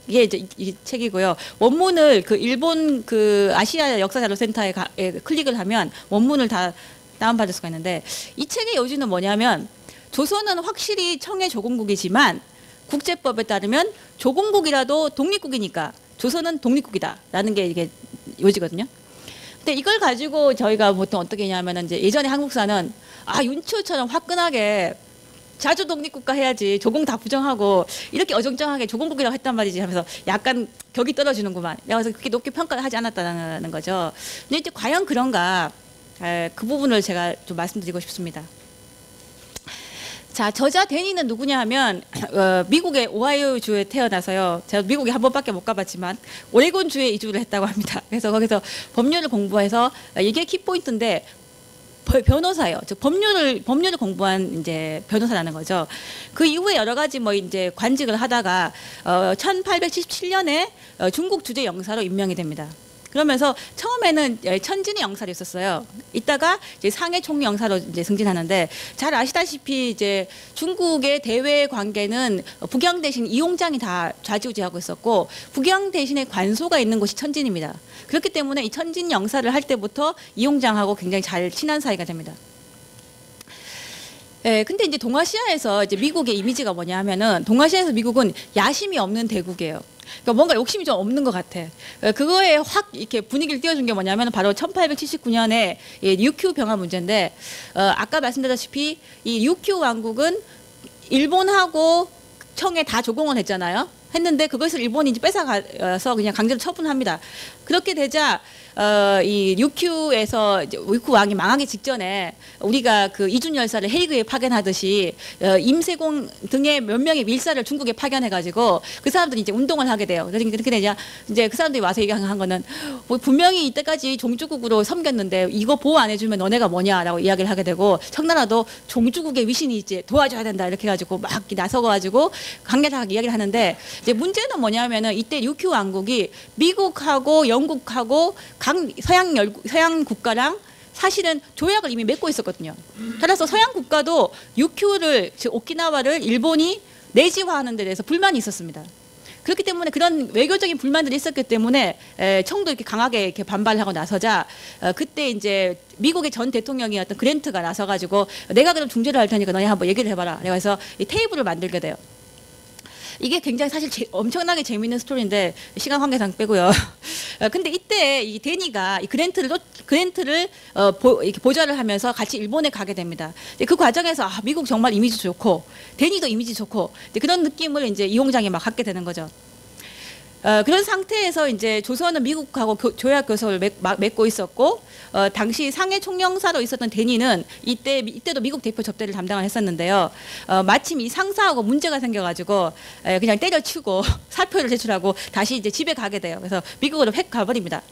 이게 이제 이 책이고요. 원문을 그 일본 그 아시아 역사자료센터에 클릭을 하면 원문을 다 다운받을 수가 있는데 이 책의 요지는 뭐냐면 조선은 확실히 청의 조공국이지만 국제법에 따르면 조공국이라도 독립국이니까 조선은 독립국이다라는 게 이게 요지거든요. 근데 이걸 가지고 저희가 보통 어떻게 했냐면 이제 예전에 한국사는 윤치호처럼 화끈하게 자주 독립국가 해야지 조공 다 부정하고 이렇게 어정쩡하게 조공국이라고 했단 말이지 하면서 약간 격이 떨어지는구만. 그래서 그렇게 높게 평가를 하지 않았다는 거죠. 근데 이제 과연 그런가 그 부분을 제가 좀 말씀드리고 싶습니다. 자, 저자 데니는 누구냐 하면 미국의 오하이오주에 태어나서요. 제가 미국에 한 번밖에 못 가봤지만 오레곤주에 이주를 했다고 합니다. 그래서 거기서 법률을 공부해서 이게 키포인트인데 변호사예요. 즉 법률을 공부한 이제 변호사라는 거죠. 그 이후에 여러 가지 뭐 이제 관직을 하다가 1877년에 중국 주재 영사로 임명이 됩니다. 그러면서 처음에는 천진의 영사로 있었어요. 이따가 이제 상해 총리 영사로 이제 승진하는데, 잘 아시다시피 이제 중국의 대외 관계는 북양 대신 이용장이 다 좌지우지하고 있었고, 북양 대신에 관소가 있는 곳이 천진입니다. 그렇기 때문에 이 천진 영사를 할 때부터 이용장하고 굉장히 잘 친한 사이가 됩니다. 예, 근데 이제 동아시아에서 이제 미국의 이미지가 뭐냐 하면은, 동아시아에서 미국은 야심이 없는 대국이에요. 그러니까 뭔가 욕심이 좀 없는 것 같아. 그거에 확 이렇게 분위기를 띄워준 게 뭐냐면 바로 1879년에 류큐 병화 문제인데, 아까 말씀드렸다시피 이 류큐 왕국은 일본하고 청에 다 조공을 했잖아요. 했는데 그것을 일본이 이제 뺏어가서 그냥 강제로 처분합니다. 그렇게 되자 이 류큐에서 류큐 왕이 망하기 직전에 우리가 그 이준 열사를 헤이그에 파견하듯이 임세공 등의 몇 명의 밀사를 중국에 파견해가지고 그 사람들이 이제 운동을 하게 돼요. 그러니까 그렇게 되냐, 이제 그 사람들이 와서 얘기한 거는 뭐 분명히 이때까지 종주국으로 섬겼는데 이거 보호 안 해주면 너네가 뭐냐라고 이야기를 하게 되고, 청나라도 종주국의 위신이 이제 도와줘야 된다 이렇게 해가지고 막 나서가지고 강렬하게 이야기를 하는데, 이제 문제는 뭐냐면은 이때 류큐 왕국이 미국하고 영국하고 서양 국가랑 사실은 조약을 이미 맺고 있었거든요. 따라서 서양 국가도 류큐를, 즉 오키나와를 일본이 내지화하는 데 대해서 불만이 있었습니다. 그렇기 때문에 그런 외교적인 불만들이 있었기 때문에 청도 이렇게 강하게 이렇게 반발하고 나서자, 그때 이제 미국의 전 대통령이었던 그랜트가 나서가지고 내가 그럼 중재를 할 테니까 너희 한번 얘기를 해봐라. 그래서 이 테이블을 만들게 돼요. 이게 굉장히 사실 엄청나게 재미있는 스토리인데 시간 관계상 빼고요. 근데 이때 이 데니가 이 그랜트를 이렇게 보좌를 하면서 같이 일본에 가게 됩니다. 그 과정에서 미국 정말 이미지 좋고 데니도 이미지 좋고 그런 느낌을 이제 이용장이 막 갖게 되는 거죠. 그런 상태에서 이제 조선은 미국하고 조약 교섭을 맺고 있었고, 당시 상해 총영사로 있었던 데니는 이때도 미국 대표 접대를 담당을 했었는데요. 마침 이 상사하고 문제가 생겨가지고 그냥 때려치우고 사표를 제출하고 다시 이제 집에 가게 돼요. 그래서 미국으로 획 가버립니다.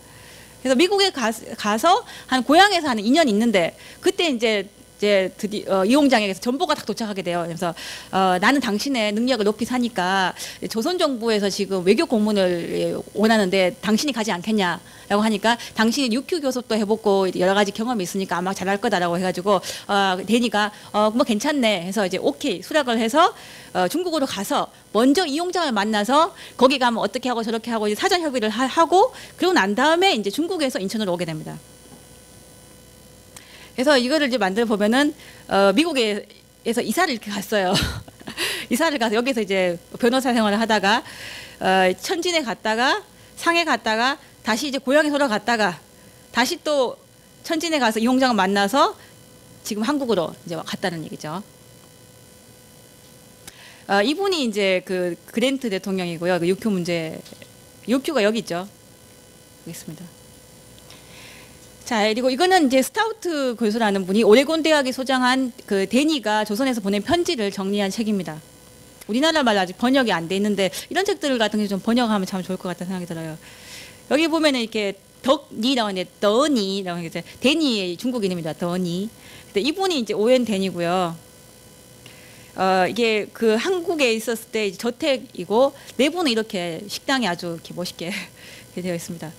그래서 미국에 가서 한 고향에서 한 2년 있는데, 그때 이제 드디어 이용장에게서 전보가 딱 도착하게 돼요. 그래서 나는 당신의 능력을 높이 사니까 조선 정부에서 지금 외교 고문을 원하는데 당신이 가지 않겠냐라고 하니까, 당신이 류큐 교섭도 해보고 여러 가지 경험이 있으니까 아마 잘할 거다라고 해가지고 데니가 뭐 괜찮네 해서 이제 오케이 수락을 해서 중국으로 가서 먼저 이용장을 만나서 거기 가면 어떻게 하고 저렇게 하고 이제 사전 협의를 하고, 그러고 난 다음에 이제 중국에서 인천으로 오게 됩니다. 그래서 이거를 이제 만들어 보면은 미국에서 이사를 이렇게 갔어요. 이사를 가서 여기서 이제 변호사 생활을 하다가 천진에 갔다가 상해 갔다가 다시 이제 고향에 돌아갔다가 다시 또 천진에 가서 이용장을 만나서 지금 한국으로 이제 갔다는 얘기죠. 이분이 이제 그 그랜트 대통령이고요. 그 류큐 문제, 류큐가 여기 있죠. 여기 있습니다. 자, 그리고 이거는 이제 스타우트 교수라는 분이 오레곤 대학에 소장한 그 데니가 조선에서 보낸 편지를 정리한 책입니다. 우리나라 말로 아직 번역이 안 돼 있는데 이런 책들 같은 게 좀 번역하면 참 좋을 것 같다는 생각이 들어요. 여기 보면은 이렇게 덕니라고 하는데 더니라고 하는데 데니의 중국 이름입니다. 더니. 근데 이분이 이제 오웬 데니고요. 이게 그 한국에 있었을 때 저택이고 내부는 이렇게 식당이 아주 이렇게 멋있게 되어 있습니다.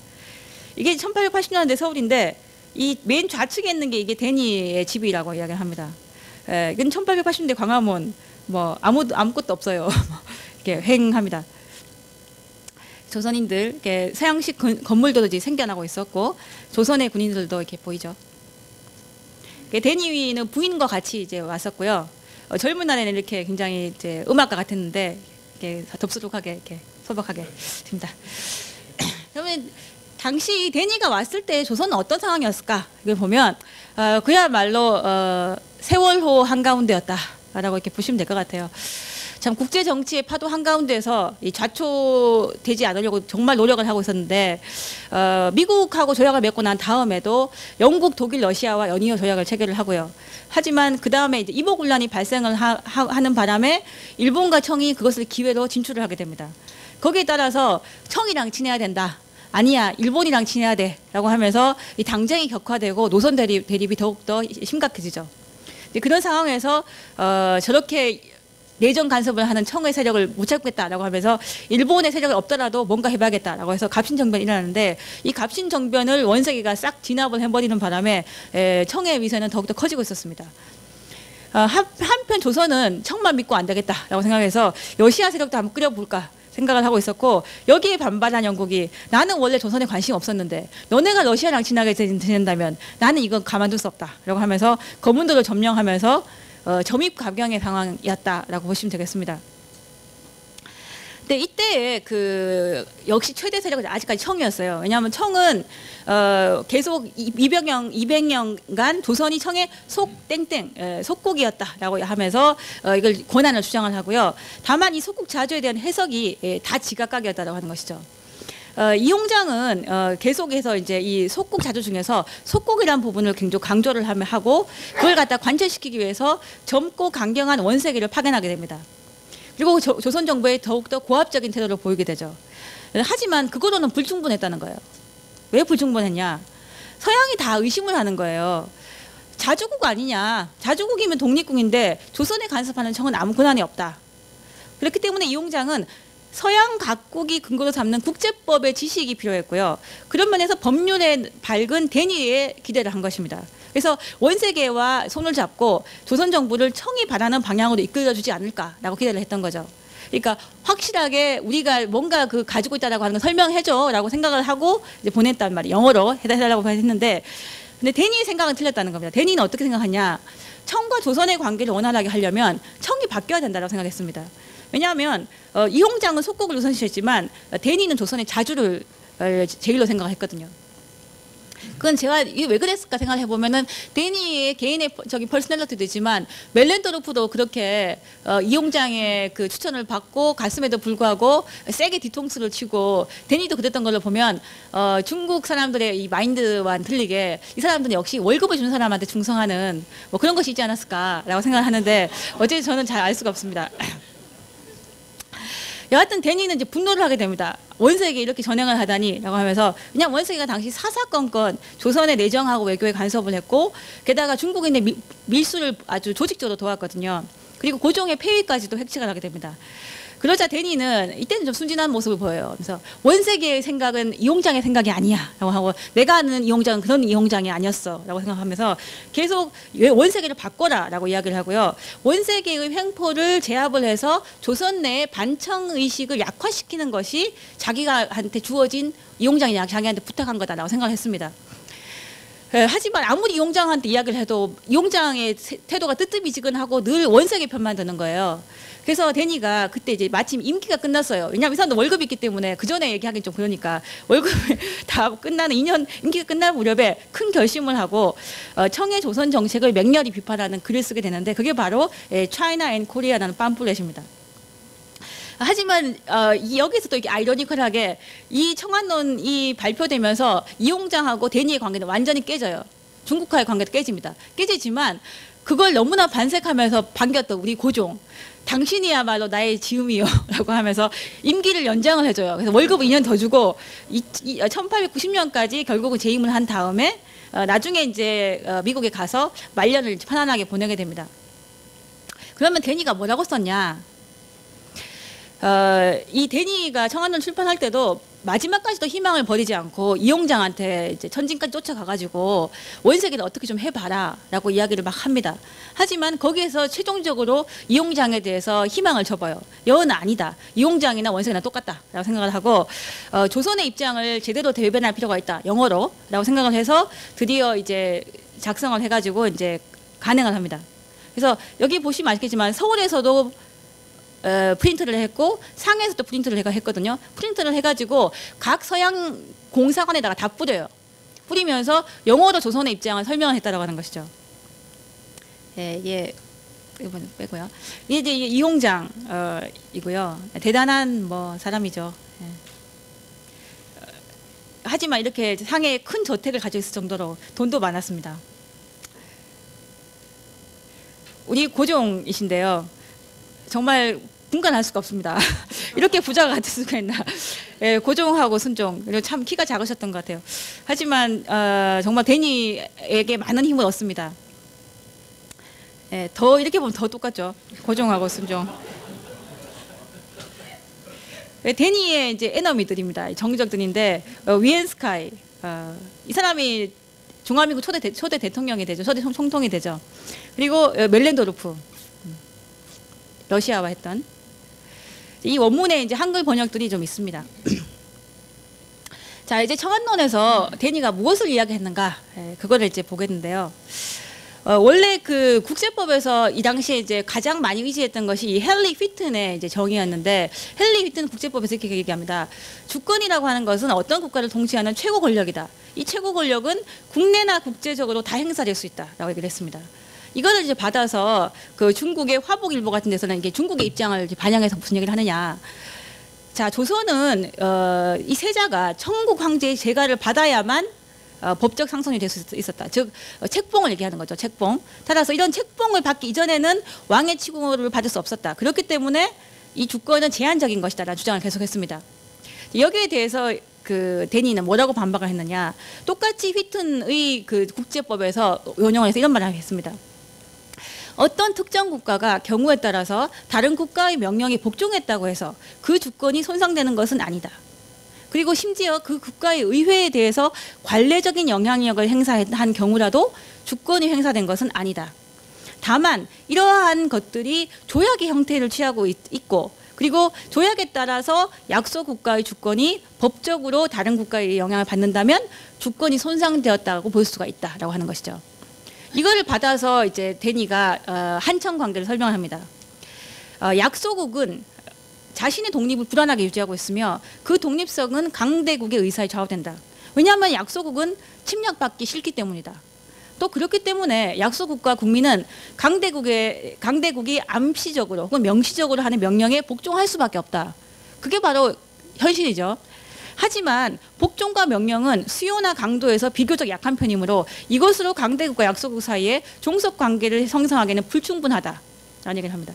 이게 1880년대 서울인데 이 맨 좌측에 있는 게 이게 데니의 집이라고 이야기를 합니다. 이건 1880년대 광화문 뭐 아무것도 없어요. 이렇게 횡합니다. 조선인들 이렇게 서양식 건물들도 이제 생겨나고 있었고 조선의 군인들도 이렇게 보이죠. 데니는 부인과 같이 이제 왔었고요. 젊은 날에는 이렇게 굉장히 이제 음악가 같았는데 이렇게 덥수룩하게 이렇게 소박하게 됩니다. 그러면 당시 데니가 왔을 때 조선은 어떤 상황이었을까? 이걸 보면 그야말로 세월호 한가운데였다라고 이렇게 보시면 될 것 같아요. 참 국제 정치의 파도 한가운데서 이 좌초되지 않으려고 정말 노력을 하고 있었는데 미국하고 조약을 맺고 난 다음에도 영국, 독일, 러시아와 연이어 조약을 체결을 하고요. 하지만 그 다음에 이제 이모군란이 발생을 하는 바람에 일본과 청이 그것을 기회로 진출을 하게 됩니다. 거기에 따라서 청이랑 친해야 된다. 아니야, 일본이랑 친해야 돼라고 하면서 이 당쟁이 격화되고 노선 대립이 더욱더 심각해지죠. 그런 상황에서 저렇게 내정 간섭을 하는 청의 세력을 못 잡겠다라고 하면서 일본의 세력이 없더라도 뭔가 해봐야겠다라고 해서 갑신정변이 일어나는데 이 갑신정변을 원세계가 싹 진압을 해버리는 바람에 청의 위세는 더욱더 커지고 있었습니다. 한편 조선은 청만 믿고 안 되겠다라고 생각해서 러시아 세력도 한번 끌어볼까 생각을 하고 있었고 여기에 반발한 영국이 나는 원래 조선에 관심이 없었는데 너네가 러시아랑 친하게 지낸다면 나는 이건 가만둘 수 없다라고 하면서 거문도를 점령하면서 점입가경의 상황이었다라고 보시면 되겠습니다. 근데 이때 역시 최대 세력은 아직까지 청이었어요. 왜냐하면 청은 계속 200년간 조선이 청의 속국이었다라고 하면서 이걸 권한을 주장을 하고요. 다만 이 속국 자주에 대한 해석이 다 지각각이었다라고 하는 것이죠. 이용장은 계속해서 이제 이 속국 자주 중에서 속국이라는 부분을 굉장히 강조를 하고 그걸 갖다 관철시키기 위해서 젊고 강경한 원세계를 파견하게 됩니다. 그리고 조선 정부에 더욱더 고압적인 태도를 보이게 되죠. 하지만 그거로는 불충분했다는 거예요. 왜 불충분했냐? 서양이 다 의심을 하는 거예요. 자주국 아니냐? 자주국이면 독립국인데 조선에 간섭하는 청은 아무 권한이 없다. 그렇기 때문에 이용장은 서양 각국이 근거로 삼는 국제법의 지식이 필요했고요. 그런 면에서 법률에 밝은 대니에 기대를 한 것입니다. 그래서 원세계와 손을 잡고 조선 정부를 청이 바라는 방향으로 이끌어주지 않을까라고 기대를 했던 거죠. 그러니까 확실하게 우리가 뭔가 가지고 있다라고 하는 걸 설명해줘라고 생각을 하고 이제 보냈단 말이에요. 영어로 해달라고 했는데, 근데 대니의 생각은 틀렸다는 겁니다. 대니는 어떻게 생각하냐? 청과 조선의 관계를 원활하게 하려면 청이 바뀌어야 된다고 생각했습니다. 왜냐하면 이용장은 속국을 우선시했지만 대니는 조선의 자주를 제일로 생각했거든요. 그건 제가 이게 왜 그랬을까 생각해 보면은 데니의 개인의 퍼스널리티도 있지만 멜렌도르프도 그렇게 이용장의 그 추천을 받고 갔음에도 불구하고 세게 뒤통수를 치고 데니도 그랬던 걸로 보면 중국 사람들의 이 마인드와는 틀리게 이 사람들은 역시 월급을 주는 사람한테 충성하는 뭐 그런 것이 있지 않았을까라고 생각하는데 어제 저는 잘 알 수가 없습니다. 여하튼 데니는 이제 분노를 하게 됩니다. 원세에게 이렇게 전횡을 하다니라고 하면서 그냥 원세가 당시 사사건건 조선의 내정하고 외교에 간섭을 했고 게다가 중국인의 밀수를 아주 조직적으로 도왔거든요. 그리고 고종의 폐위까지도 획책을 하게 됩니다. 그러자 데니는 이때는 좀 순진한 모습을 보여요. 그래서 원세계의 생각은 이용장의 생각이 아니야 라고 하고 내가 아는 이용장은 그런 이용장이 아니었어 라고 생각하면서 계속 원세계를 바꿔라 라고 이야기를 하고요. 원세계의 횡포를 제압을 해서 조선 내의 반청의식을 약화시키는 것이 자기가한테 주어진 이용장이 자기한테 부탁한 거다라고 생각했습니다. 하지만 아무리 이용장한테 이야기를 해도 이용장의 태도가 뜨뜻미지근하고 늘 원세계 편만 드는 거예요. 그래서 데니가 그때 이제 마침 임기가 끝났어요. 왜냐하면 이 사람도 월급이 있기 때문에 그 전에 얘기하기 좀 그러니까 월급이 다 끝나는 2년 임기가 끝날 무렵에 큰 결심을 하고 청의 조선 정책을 맹렬히 비판하는 글을 쓰게 되는데 그게 바로 China and Korea라는 팜플렛입니다. 하지만 여기서도 이게 아이러니컬하게 이 청안론이 발표되면서 이용장하고 데니의 관계는 완전히 깨져요. 중국과의 관계도 깨집니다. 깨지지만 그걸 너무나 반색하면서 반겼던 우리 고종, 당신이야말로 나의 지음이요 라고 하면서 임기를 연장을 해줘요. 그래서 월급을 2년 더 주고 1890년까지 결국은 재임을 한 다음에 나중에 이제 미국에 가서 말년을 편안하게 보내게 됩니다. 그러면 데니가 뭐라고 썼냐? 이 데니가 청안론 출판할 때도 마지막까지도 희망을 버리지 않고 이용장한테 이제 천진까지 쫓아가가지고 원세계를 어떻게 좀 해봐라라고 이야기를 막 합니다. 하지만 거기에서 최종적으로 이용장에 대해서 희망을 접어요. 여는 아니다. 이용장이나 원세계나 똑같다라고 생각을 하고 조선의 입장을 제대로 대변할 필요가 있다. 영어로라고 생각을 해서 드디어 이제 작성을 해가지고 이제 간행을 합니다. 그래서 여기 보시면 아시겠지만 서울에서도 프린트를 했고 상해에서도 프린트를 했거든요. 프린트를 해가지고 각 서양 공사관에다가 다 뿌려요. 뿌리면서 영어로 조선의 입장을 설명을 했다라고 하는 것이죠. 예, 이번 빼고요. 이게 이제 이용장이고요. 대단한 뭐 사람이죠. 예. 하지만 이렇게 상해에 큰 저택을 가지고 있을 정도로 돈도 많았습니다. 우리 고종이신데요. 정말 분간할 수가 없습니다. 이렇게 부자가 같을 수가 있나. 예, 고종하고 순종 그리고 참 키가 작으셨던 것 같아요. 하지만 정말 데니에게 많은 힘을 얻습니다. 예, 더 이렇게 보면 더 똑같죠. 고종하고 순종. 데니의 이제 에너미들입니다. 정적들인데 위엔스카이 이 사람이 중화민국 초대 대통령이 되죠. 초대 총통이 되죠. 그리고 멜렌도르프 러시아와 했던 이 원문에 이제 한글 번역들이 좀 있습니다. 자, 이제 청안론에서 데니가 무엇을 이야기했는가 그거를 이제 보겠는데요. 원래 그 국제법에서 이 당시에 이제 가장 많이 의지했던 것이 이 헨리 휘튼의 이제 정의였는데, 헨리 휘튼은 국제법에서 이렇게 얘기합니다. 주권이라고 하는 것은 어떤 국가를 통치하는 최고 권력이다. 이 최고 권력은 국내나 국제적으로 다 행사될 수 있다라고 얘기를 했습니다. 이거를 이제 받아서 그 중국의 화북일보 같은 데서는 이게 중국의 입장을 이제 반영해서 무슨 얘기를 하느냐. 자, 조선은 이 세자가 청국 황제의 재가를 받아야만 법적 상속이 될 수 있었다. 즉 책봉을 얘기하는 거죠. 책봉. 따라서 이런 책봉을 받기 이전에는 왕의 칭호를 받을 수 없었다. 그렇기 때문에 이 주권은 제한적인 것이다라는 주장을 계속했습니다. 여기에 대해서 그 데니는 뭐라고 반박을 했느냐. 똑같이 휘튼의 그 국제법에서 원용을 해서 이런 말을 하겠습니다. 어떤 특정 국가가 경우에 따라서 다른 국가의 명령에 복종했다고 해서 그 주권이 손상되는 것은 아니다. 그리고 심지어 그 국가의 의회에 대해서 관례적인 영향력을 행사한 경우라도 주권이 행사된 것은 아니다. 다만 이러한 것들이 조약의 형태를 취하고 있고, 그리고 조약에 따라서 약소 국가의 주권이 법적으로 다른 국가의 영향을 받는다면 주권이 손상되었다고 볼 수가 있다라고 하는 것이죠. 이거를 받아서 이제 데니가 한청 관계를 설명합니다. 약소국은 자신의 독립을 불안하게 유지하고 있으며 그 독립성은 강대국의 의사에 좌우된다. 왜냐하면 약소국은 침략받기 싫기 때문이다. 또 그렇기 때문에 약소국과 국민은 강대국이 암시적으로 혹은 명시적으로 하는 명령에 복종할 수밖에 없다. 그게 바로 현실이죠. 하지만 복종과 명령은 수요나 강도에서 비교적 약한 편이므로 이것으로 강대국과 약소국 사이에 종속 관계를 형성하기는 불충분하다라는 얘기를 합니다.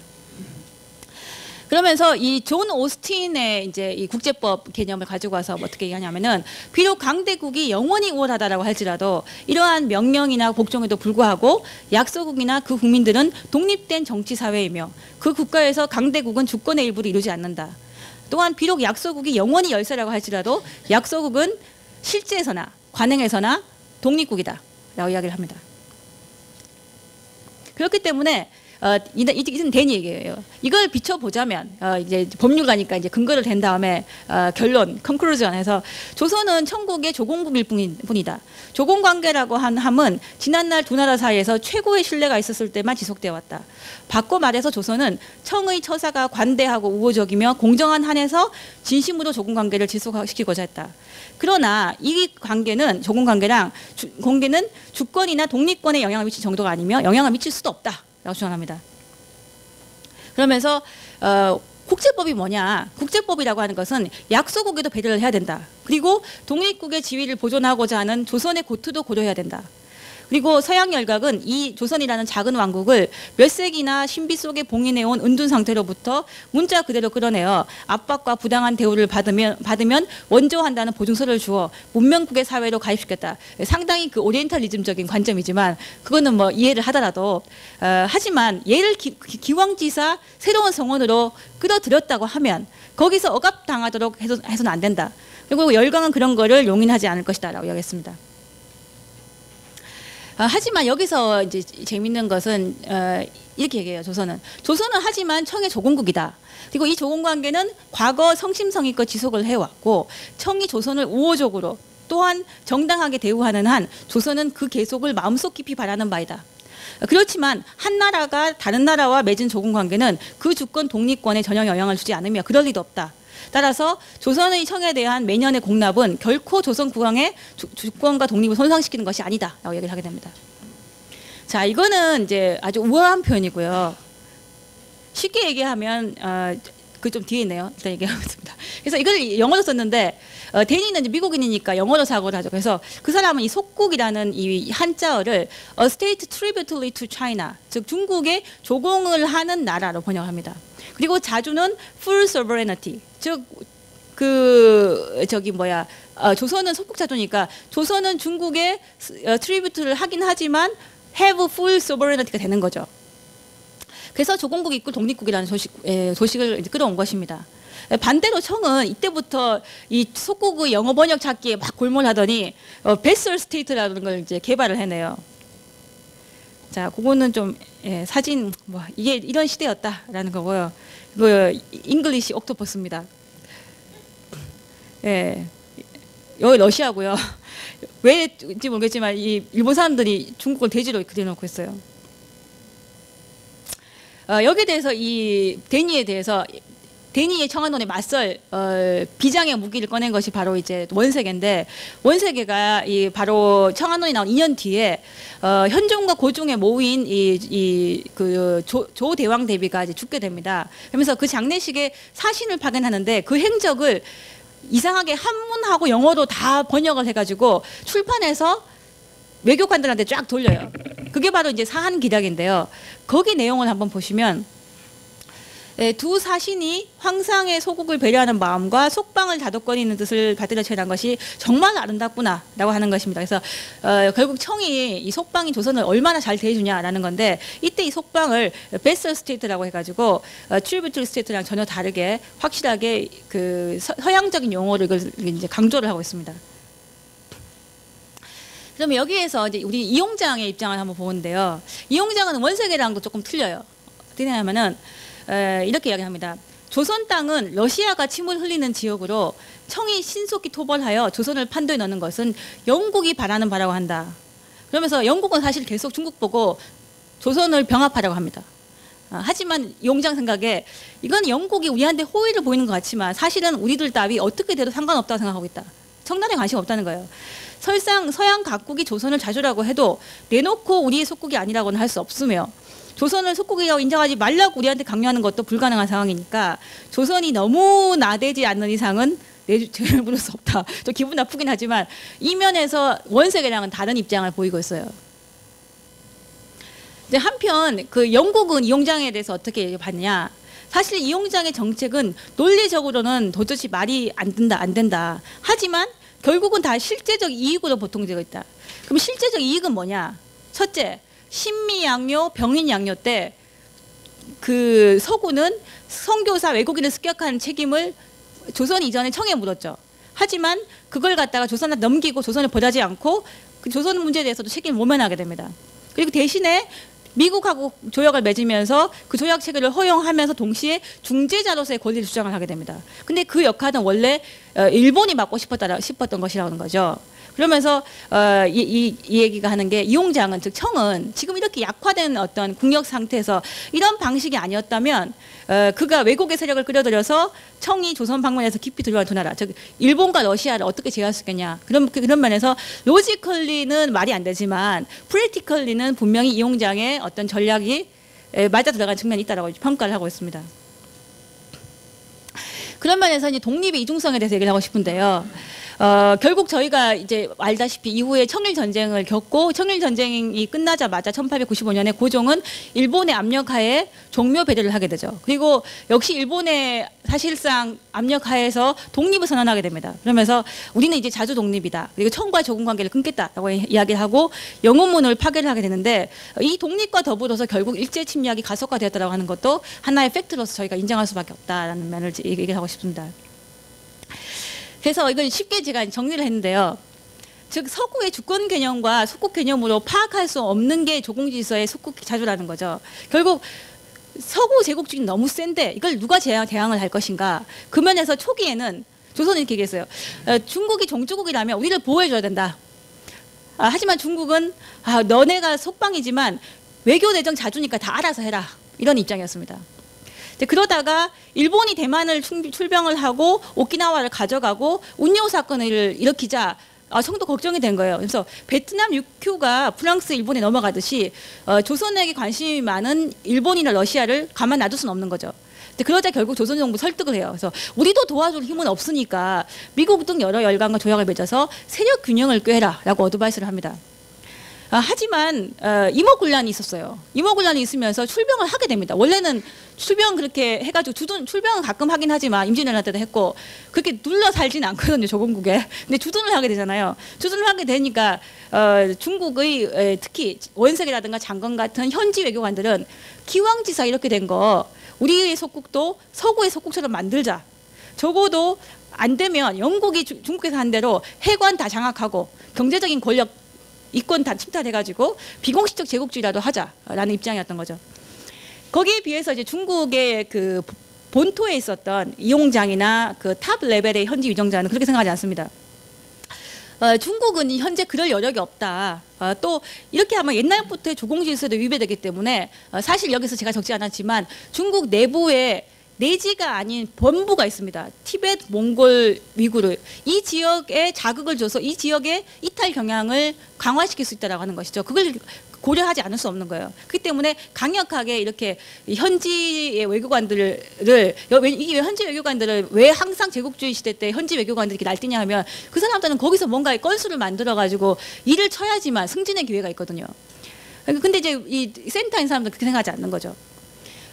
그러면서 이 존 오스틴의 이제 이 국제법 개념을 가지고 와서 어떻게 얘기하냐면은, 비록 강대국이 영원히 우월하다라고 할지라도 이러한 명령이나 복종에도 불구하고 약소국이나 그 국민들은 독립된 정치 사회이며 그 국가에서 강대국은 주권의 일부를 이루지 않는다. 또한 비록 약소국이 영원히 열세라고 할지라도 약소국은 실제에서나 관행에서나 독립국이다 라고 이야기를 합니다. 그렇기 때문에 이건 데니 얘기예요. 이걸 비춰보자면 이제 법률가니까 이제 근거를 댄 다음에 결론, 컨클루전에서 조선은 천국의 조공국일 뿐이다. 조공관계라고 함은 지난날 두 나라 사이에서 최고의 신뢰가 있었을 때만 지속되어 왔다. 바꿔 말해서 조선은 청의 처사가 관대하고 우호적이며 공정한 한에서 진심으로 조공관계를 지속시키고자 했다. 그러나 이 관계는 조공관계랑 공개는 주권이나 독립권에 영향을 미칠 정도가 아니며 영향을 미칠 수도 없다 라고 주장합니다. 그러면서 국제법이 뭐냐. 국제법이라고 하는 것은 약소국에도 배려를 해야 된다. 그리고 독립국의 지위를 보존하고자 하는 조선의 고투도 고려해야 된다. 그리고 서양 열강은 이 조선이라는 작은 왕국을 몇 세기나 신비 속에 봉인해온 은둔 상태로부터 문자 그대로 끌어내어 압박과 부당한 대우를 받으면 원조한다는 보증서를 주어 문명국의 사회로 가입시켰다. 상당히 그 오리엔탈리즘적인 관점이지만 그거는 뭐 이해를 하더라도 하지만 얘를 기왕지사 새로운 성원으로 끌어들였다고 하면 거기서 억압당하도록 해서는 안 된다. 그리고 열강은 그런 거를 용인하지 않을 것이다 라고 이야기했습니다. 하지만 여기서 이제 재밌는 것은 이렇게 얘기해요. 조선은 하지만 청의 조공국이다. 그리고 이 조공관계는 과거 성심성의껏 지속을 해왔고 청이 조선을 우호적으로 또한 정당하게 대우하는 한 조선은 그 계속을 마음속 깊이 바라는 바이다. 그렇지만 한 나라가 다른 나라와 맺은 조공관계는 그 주권 독립권에 전혀 영향을 주지 않으며 그럴 리도 없다. 따라서 조선의 청에 대한 매년의 공납은 결코 조선 국왕의 주권과 독립을 손상시키는 것이 아니다 라고 얘기를 하게 됩니다. 자, 이거는 이제 아주 우아한 표현이고요. 쉽게 얘기하면 그 좀 뒤에 있네요. 일단 얘기하겠습니다. 그래서 이걸 영어로 썼는데 데니는 이제 미국인이니까 영어로 사고를 하죠. 그래서 그 사람은 이 속국이라는 이 한자어를 A state tributary to China, 즉 중국에 조공을 하는 나라로 번역합니다. 그리고 자주는 full sovereignty, 즉 조선은 속국자주니까 조선은 중국에 트리뷰트를 하긴 하지만 have full sovereignty가 되는 거죠. 그래서 조공국 이끌 독립국이라는 소식을 이제 끌어온 것입니다. 반대로 청은 이때부터 이 속국의 영어 번역 찾기에 막 골몰하더니 베슬 스테이트라는 걸 이제 개발을 해내요. 자, 그거는 좀 사진 뭐 이게 이런 시대였다라는 거고요. 이거 잉글리시 옥토퍼스입니다. 예, 여기 러시아고요. 왜인지 모르겠지만 이 일본 사람들이 중국을 대지로 그려놓고 있어요. 여기에 대해서 이 데니에 대해서 데니의 청한론에 맞설 비장의 무기를 꺼낸 것이 바로 이제 원세계인데, 원세계가 이 바로 청한론이 나온 2년 뒤에 현종과 고종의 모인 조대왕 대비가 이제 죽게 됩니다. 그러면서 그 장례식에 사신을 파견하는데 그 행적을 이상하게 한문하고 영어로 다 번역을 해가지고 출판해서 외교관들한테 쫙 돌려요. 그게 바로 이제 사한기략인데요. 거기 내용을 한번 보시면 두 사신이 황상의 소국을 배려하는 마음과 속방을 다독거리는 뜻을 받들어 채난 것이 정말 아름답구나라고 하는 것입니다. 그래서 결국 청이 이 속방이 조선을 얼마나 잘 대해주냐라는 건데, 이때 이 속방을 베슬 스테이트라고 해가지고 트리뷰트리 스테이트랑 전혀 다르게 확실하게 그 서양적인 용어를 이제 강조를 하고 있습니다. 그러면 여기에서 이제 우리 이용장의 입장을 한번 보는데요. 이용장은 원세계랑도 조금 틀려요. 어떻게 하냐면은 이렇게 이야기합니다. 조선 땅은 러시아가 침을 흘리는 지역으로 청이 신속히 토벌하여 조선을 판도에 넣는 것은 영국이 바라는 바라고 한다. 그러면서 영국은 사실 계속 중국 보고 조선을 병합하려고 합니다. 하지만 이용장 생각에 이건 영국이 우리한테 호의를 보이는 것 같지만 사실은 우리들 따위 어떻게 돼도 상관없다고 생각하고 있다. 청나라에 관심 없다는 거예요. 설상 서양 각국이 조선을 자주라고 해도 내놓고 우리의 속국이 아니라고는 할 수 없으며, 조선을 속국이라고 인정하지 말라고 우리한테 강요하는 것도 불가능한 상황이니까 조선이 너무 나대지 않는 이상은 죄를 물을 수 없다. 좀 기분 나쁘긴 하지만 이 면에서 원세계랑은 다른 입장을 보이고 있어요. 이제 한편 그 영국은 이용장에 대해서 어떻게 봤냐? 사실 이용장의 정책은 논리적으로는 도저히 말이 안 된다. 하지만 결국은 다 실제적 이익으로 보통 되고 있다. 그럼 실제적 이익은 뭐냐? 첫째, 신미양요, 병인양요 때 그 서구는 선교사 외국인을 습격한 책임을 조선 이전에 청에 물었죠. 하지만 그걸 갖다가 조선한테 넘기고 조선을 보다지 않고 그 조선 문제에 대해서도 책임을 모면하게 됩니다. 그리고 대신에 미국하고 조약을 맺으면서 그 조약 체결을 허용하면서 동시에 중재자로서의 권리를 주장을 하게 됩니다. 근데 그 역할은 원래 일본이 맡고 싶었던 것이라는 거죠. 그러면서 이 얘기가 하는 게, 이용장은 즉 청은 지금 이렇게 약화된 어떤 국력 상태에서 이런 방식이 아니었다면 그가 외국의 세력을 끌어들여서 청이 조선 방문해서 깊이 들어간 두 나라, 즉 일본과 러시아를 어떻게 제어할 수 있겠냐. 그런 면에서 로지컬리는 말이 안 되지만 프랙티컬리는 분명히 이용장의 어떤 전략이 맞아 들어간 측면이 있다라고 평가를 하고 있습니다. 그런 면에서 이제 독립의 이중성에 대해서 얘기를 하고 싶은데요. 결국 저희가 이제 알다시피 이후에 청일전쟁을 겪고, 청일전쟁이 끝나자마자 1895년에 고종은 일본의 압력하에 종묘 배려를 하게 되죠. 그리고 역시 일본의 사실상 압력하에서 독립을 선언하게 됩니다. 그러면서 우리는 이제 자주 독립이다. 그리고 청과 조공 관계를 끊겠다라고 이야기를 하고 영호문을 파괴를 하게 되는데, 이 독립과 더불어서 결국 일제 침략이 가속화되었다고 하는 것도 하나의 팩트로서 저희가 인정할 수밖에 없다라는 면을 얘기를 하고 싶습니다. 그래서 이걸 쉽게 제가 정리를 했는데요. 즉 서구의 주권 개념과 속국 개념으로 파악할 수 없는 게 조공질서의 속국 자주라는 거죠. 결국 서구 제국주의는 너무 센데 이걸 누가 대항을 할 것인가. 그 면에서 초기에는 조선은 이렇게 얘기했어요. 중국이 종주국이라면 우리를 보호해줘야 된다. 하지만 중국은 너네가 속방이지만 외교내정 자주니까 다 알아서 해라. 이런 입장이었습니다. 그러다가 일본이 대만을 출병을 하고 오키나와를 가져가고 운요 사건을 일으키자 성도 걱정이 된 거예요. 그래서 베트남 육큐가 프랑스, 일본에 넘어가듯이 조선에게 관심이 많은 일본이나 러시아를 가만 놔둘 수는 없는 거죠. 그러자 결국 조선 정부 설득을 해요. 그래서 우리도 도와줄 힘은 없으니까 미국 등 여러 열강과 조약을 맺어서 세력 균형을 꾀해라라고 어드바이스를 합니다. 하지만 임오군란이 있었어요. 임오군란이 있으면서 출병을 하게 됩니다. 원래는 출병 그렇게 해가지고 출병은 가끔 하긴 하지만 임진왜란 때도 했고 그렇게 눌러 살지는 않거든요, 조공국에. 근데 주둔을 하게 되잖아요. 주둔을 하게 되니까 중국의 특히 원색이라든가 장건 같은 현지 외교관들은 기왕지사 이렇게 된 거 우리의 속국도 서구의 속국처럼 만들자. 적어도 안 되면 영국이 중국에서 한 대로 해관 다 장악하고 경제적인 권력 이권 다 침탈해가지고 비공식적 제국주의라도 하자라는 입장이었던 거죠. 거기에 비해서 이제 중국의 그 본토에 있었던 이용장이나 그 탑 레벨의 현지 위정자는 그렇게 생각하지 않습니다. 중국은 현재 그럴 여력이 없다. 또 이렇게 하면 옛날부터의 조공 질서도 위배되기 때문에 사실 여기서 제가 적지 않았지만 중국 내부에 내지가 아닌 본부가 있습니다. 티베트, 몽골, 위구르. 이 지역에 자극을 줘서 이 지역의 이탈 경향을 강화시킬 수 있다라고 하는 것이죠. 그걸 고려하지 않을 수 없는 거예요. 그렇기 때문에 강력하게 이렇게 현지의 외교관들을 이게 현지 외교관들을 왜 항상 제국주의 시대 때 현지 외교관들이 이렇게 날뛰냐 하면 그 사람들은 거기서 뭔가 건수를 만들어 가지고 일을 쳐야지만 승진의 기회가 있거든요. 근데 이제 이 센터에 있는 사람들은 그렇게 생각하지 않는 거죠.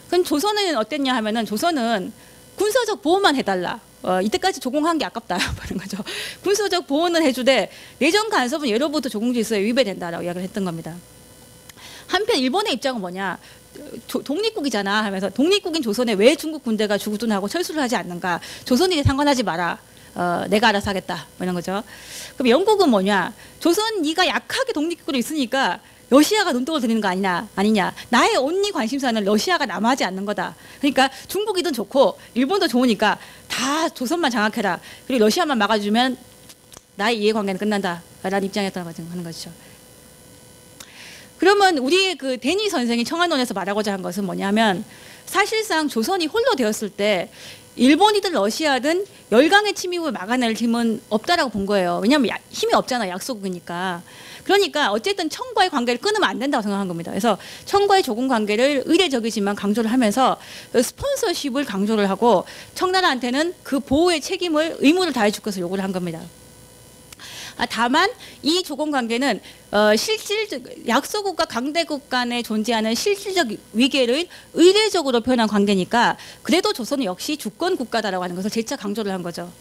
그럼 조선은 어땠냐 하면은 조선은 군사적 보호만 해달라. 이때까지 조공한 게 아깝다. 그런 거죠. 군사적 보호는 해주되 내정 간섭은 예로부터 조공 질서에 위배된다라고 이야기를 했던 겁니다. 한편 일본의 입장은 뭐냐? 독립국이잖아 하면서 독립국인 조선에 왜 중국 군대가 주둔하고 철수를 하지 않는가? 조선이 상관하지 마라. 내가 알아서 하겠다. 이런 거죠. 그럼 영국은 뭐냐? 조선 네가 약하게 독립국으로 있으니까 러시아가 눈독을 들이는 거 아니냐. 나의 온리 관심사는 러시아가 남하지 않는 거다. 그러니까 중국이든 좋고 일본도 좋으니까 다 조선만 장악해라. 그리고 러시아만 막아주면 나의 이해관계는 끝난다. 라는 입장이었다고 하는 것이죠. 그러면 우리의 그 데니 선생이 청안론에서 말하고자 한 것은 뭐냐면 사실상 조선이 홀로 되었을 때 일본이든 러시아든 열강의 침입을 막아낼 힘은 없다라고 본 거예요. 왜냐하면 힘이 없잖아. 약소국이니까. 그러니까 어쨌든 청과의 관계를 끊으면 안 된다고 생각한 겁니다. 그래서 청과의 조공 관계를 의례적이지만 강조를 하면서 스폰서십을 강조를 하고 청나라한테는 그 보호의 책임을 의무를 다해 줄 것을 요구를 한 겁니다. 다만 이 조공 관계는 약소국과 강대국 간에 존재하는 실질적 위계를 의례적으로 표현한 관계니까 그래도 조선은 역시 주권 국가다라고 하는 것을 재차 강조를 한 거죠.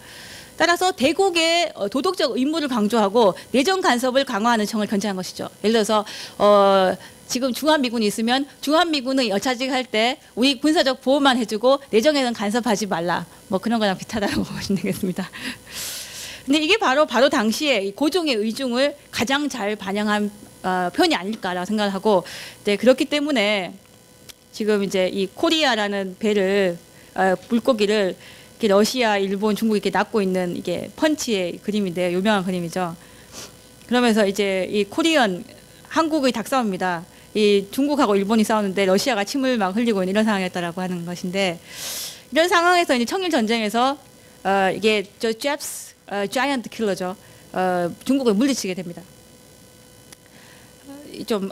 따라서 대국의 도덕적 의무를 강조하고 내정 간섭을 강화하는 청을 견제한 것이죠. 예를 들어서 지금 중한미군이 있으면 중한미군은 여차직할 때 우리 군사적 보호만 해주고 내정에는 간섭하지 말라. 뭐 그런 거랑 비슷하다고 보시면 되겠습니다. 근데 이게 바로 당시에 고종의 의중을 가장 잘 반영한 표현이 아닐까라고 생각을 하고, 네, 그렇기 때문에 지금 이제 이 코리아라는 배를 물고기를 이렇게 러시아, 일본, 중국이 이렇게 낚고 있는 이게 펀치의 그림인데요, 유명한 그림이죠. 그러면서 이제 이 코리안 한국의 닭싸움입니다. 이 중국하고 일본이 싸우는데 러시아가 침을 막 흘리고 있는 이런 상황이었다라고 하는 것인데, 이런 상황에서 이제 청일 전쟁에서 이게 저 Japs 자이언트 킬러죠. 중국을 물리치게 됩니다. 좀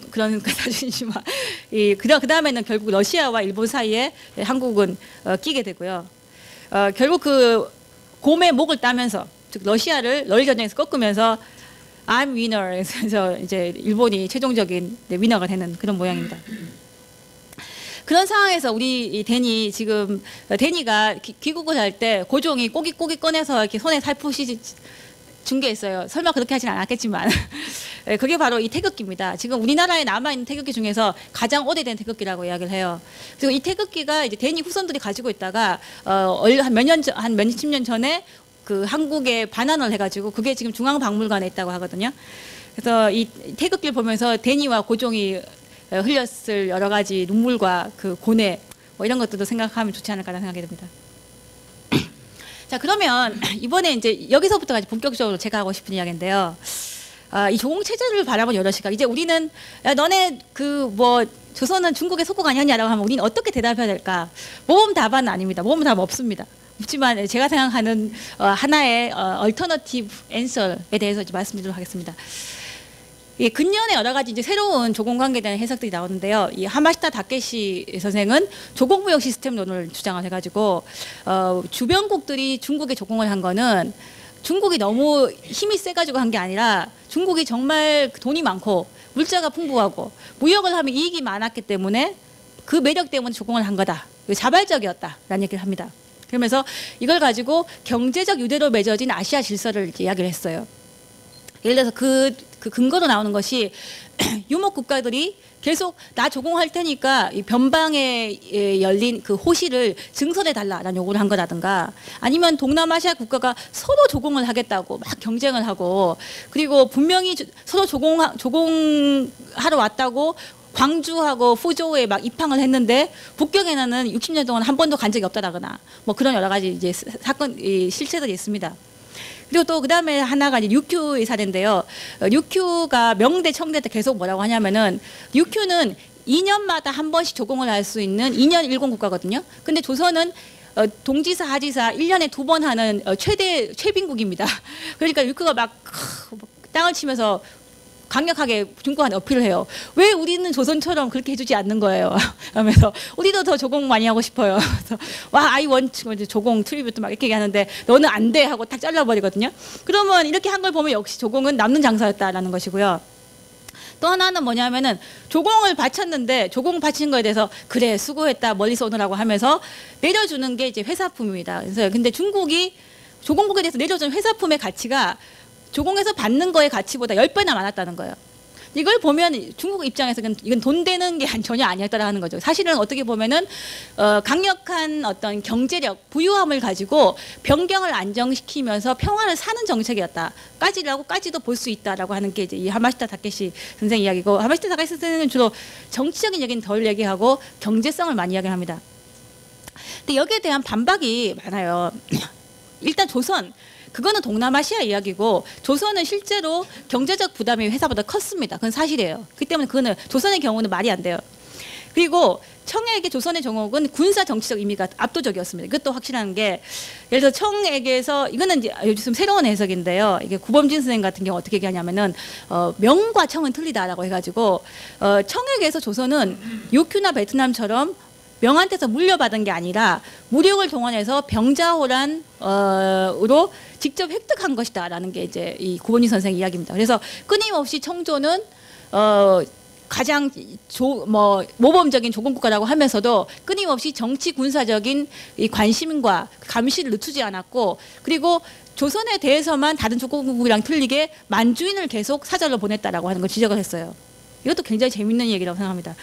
그런 사실이지만 그 다음에는 결국 러시아와 일본 사이에 한국은 끼게 되고요. 결국 그 곰의 목을 따면서 즉 러시아를 러일 전쟁에서 꺾으면서 I'm winner 그래서 이제 일본이 최종적인 위너가 되는 그런 모양입니다. 그런 상황에서 우리 데니 지금 데니가 귀국을 할 때 고종이 꼬깃꼬깃 꺼내서 이렇게 손에 살포시 준 게 있어요. 설마 그렇게 하진 않았겠지만 그게 바로 이 태극기입니다. 지금 우리나라에 남아있는 태극기 중에서 가장 오래된 태극기라고 이야기를 해요. 그리고 이 태극기가 이제 데니 후손들이 가지고 있다가 한 몇십 년 전에 그 한국에 반환을 해가지고 그게 지금 중앙박물관에 있다고 하거든요. 그래서 이 태극기를 보면서 데니와 고종이 흘렸을 여러 가지 눈물과 그 고뇌 뭐 이런 것들도 생각하면 좋지 않을까라는 생각이 듭니다. 자, 그러면 이번에 이제 여기서부터가 본격적으로 제가 하고 싶은 이야기인데요. 이 조공 체제를 바라본 여러 시각. 이제 우리는 야, 너네 그 뭐 조선은 중국의 속국 아니었냐라고 하면 우리는 어떻게 대답해야 될까? 모범 답안은 아닙니다. 모범 답은 없습니다. 없지만 제가 생각하는 하나의 얼터너티브 앤서에 대해서 이제 말씀드리도록 하겠습니다. 근년에 여러 가지 이제 새로운 조공 관계에 대한 해석들이 나오는데요. 이 하마시타 다케시 선생은 조공무역 시스템론을 주장을 해가지고 주변국들이 중국에 조공을 한 거는 중국이 너무 힘이 세가지고 한 게 아니라 중국이 정말 돈이 많고 물자가 풍부하고 무역을 하면 이익이 많았기 때문에 그 매력 때문에 조공을 한 거다. 자발적이었다라는 얘기를 합니다. 그러면서 이걸 가지고 경제적 유대로 맺어진 아시아 질서를 이야기를 했어요. 예를 들어서 그 그 근거로 나오는 것이 유목 국가들이 계속 나 조공할 테니까 이 변방에 열린 그 호실을 증설해 달라라는 요구를 한 거라든가, 아니면 동남아시아 국가가 서로 조공을 하겠다고 막 경쟁을 하고, 그리고 분명히 서로 조공하러 왔다고 광주하고 후조에 막 입항을 했는데 북경에는 60년 동안 한 번도 간 적이 없다라거나 뭐 그런 여러 가지 이제 사건 실체들이 있습니다. 그리고 또 그다음에 하나가 이제 류큐의 사례인데요. 류큐가 명대 청대 때 계속 뭐라고 하냐면은, 류큐는 2년마다 한 번씩 조공을 할 수 있는 2년 1공 국가거든요. 근데 조선은 동지사 하지사 1년에 2번 하는 최빈국입니다. 그러니까 류큐가 막 땅을 치면서 강력하게 중국한테 어필을 해요. 왜 우리는 조선처럼 그렇게 해주지 않는 거예요. 하면서 우리도 더 조공 많이 하고 싶어요. 그래서 와, I want 조공 트리뷰트 막 이렇게 얘기하는데 너는 안 돼 하고 딱 잘라버리거든요. 그러면 이렇게 한 걸 보면 역시 조공은 남는 장사였다라는 것이고요. 또 하나는 뭐냐면은 조공을 바쳤는데 조공 바친 거에 대해서 그래 수고했다 멀리서 오느라고 하면서 내려주는 게 이제 회사품입니다. 그래서 근데 중국이 조공국에 대해서 내려준 회사품의 가치가 조공에서 받는 거의 가치보다 10배나 많았다는 거예요. 이걸 보면 중국 입장에서 이건 돈 되는 게 전혀 아니었다라는 거죠. 사실은 어떻게 보면은 강력한 어떤 경제력, 부유함을 가지고 변경을 안정시키면서 평화를 사는 정책이었다까지도 볼 수 있다라고 하는 게 이제 이 하마시타 다케시 선생 이야기고, 하마시타 다케시 선생은 주로 정치적인 얘기는 덜 얘기하고 경제성을 많이 이야기합니다. 근데 여기에 대한 반박이 많아요. 일단 조선, 그거는 동남아시아 이야기고 조선은 실제로 경제적 부담이 회사보다 컸습니다. 그건 사실이에요. 그렇기 때문에 그거는 조선의 경우는 말이 안 돼요. 그리고 청에게 조선의 정옥은 군사 정치적 의미가 압도적이었습니다. 이것도 확실한 게, 예를 들어 청에게서, 이거는 이제 요즘 새로운 해석인데요. 이게 구범진 선생 같은 경우 어떻게 얘기하냐면은 명과 청은 틀리다라고 해가지고 청에게서 조선은 요큐나 베트남처럼 명한테서 물려받은 게 아니라 무력을 동원해서 병자호란으로 직접 획득한 것이다라는 게 이제 이 구본희 선생 이야기입니다. 그래서 끊임없이 청조는 가장 모범적인 조공국가라고 하면서도 끊임없이 정치 군사적인 이 관심과 감시를 늦추지 않았고, 그리고 조선에 대해서만 다른 조공국이랑 틀리게 만주인을 계속 사절로 보냈다라고 하는 걸 지적을 했어요. 이것도 굉장히 재밌는 얘기라고 생각합니다.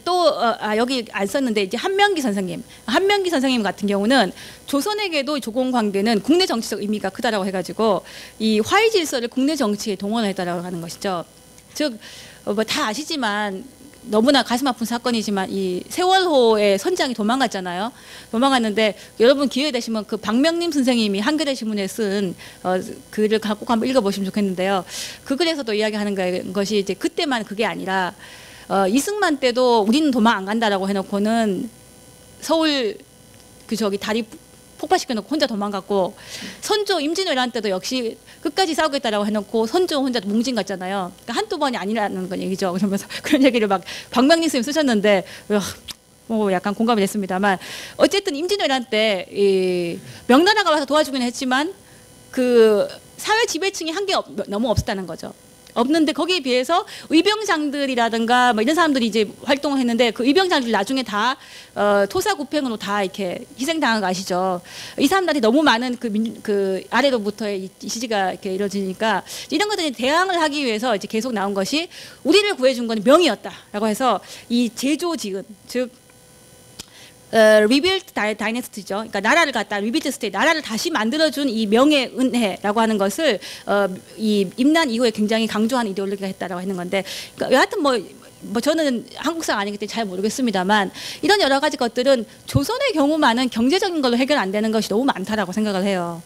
또 여기 안 썼는데 이제 한명기 선생님 같은 경우는 조선에게도 조공 관계는 국내 정치적 의미가 크다라고 해가지고 이 화해 질서를 국내 정치에 동원했다라고 하는 것이죠. 즉 뭐 다 아시지만 너무나 가슴 아픈 사건이지만 이 세월호의 선장이 도망갔잖아요. 도망갔는데 여러분 기회 되시면 그 박명림 선생님이 한겨레 신문에 쓴 글을 갖고 한번 읽어보시면 좋겠는데요. 그 글에서도 이야기하는 것이 이제 그때만 그게 아니라 이승만 때도 우리는 도망 안 간다라고 해놓고는 서울 다리 폭파시켜놓고 혼자 도망갔고, 선조 임진왜란 때도 역시 끝까지 싸우겠다라고 해놓고 선조 혼자 뭉진 갔잖아요. 그러니까 한두 번이 아니라는 건 얘기죠. 그러면서 그런 얘기를 막 박명림 선생님 쓰셨는데 뭐 약간 공감이 됐습니다만, 어쨌든 임진왜란 때 이 명나라가 와서 도와주긴 했지만 그 사회 지배층이 너무 없었다는 거죠. 없는데 거기에 비해서 의병장들이라든가 뭐 이런 사람들이 이제 활동을 했는데, 그 의병장들 나중에 다 토사구팽으로 다 이렇게 희생당한 거 아시죠? 이 사람들이 너무 많은 그 아래로부터의 이 지지가 이렇게 이루어지니까 이런 것들이 대항을 하기 위해서 이제 계속 나온 것이, 우리를 구해준 건 명이었다라고 해서 이 제조지은, 즉 리빌드 다이내스티죠. 그러니까 나라를 갖다 리빌드 스테이트, 나라를 다시 만들어준 이 명의 은혜라고 하는 것을 이 임난 이후에 굉장히 강조하는 이데올로기가 했다라고 하는 건데, 그러니까 여하튼 뭐 저는 한국사가 아니기 때문에 잘 모르겠습니다만, 이런 여러 가지 것들은 조선의 경우만은 경제적인 걸로 해결 안 되는 것이 너무 많다라고 생각을 해요.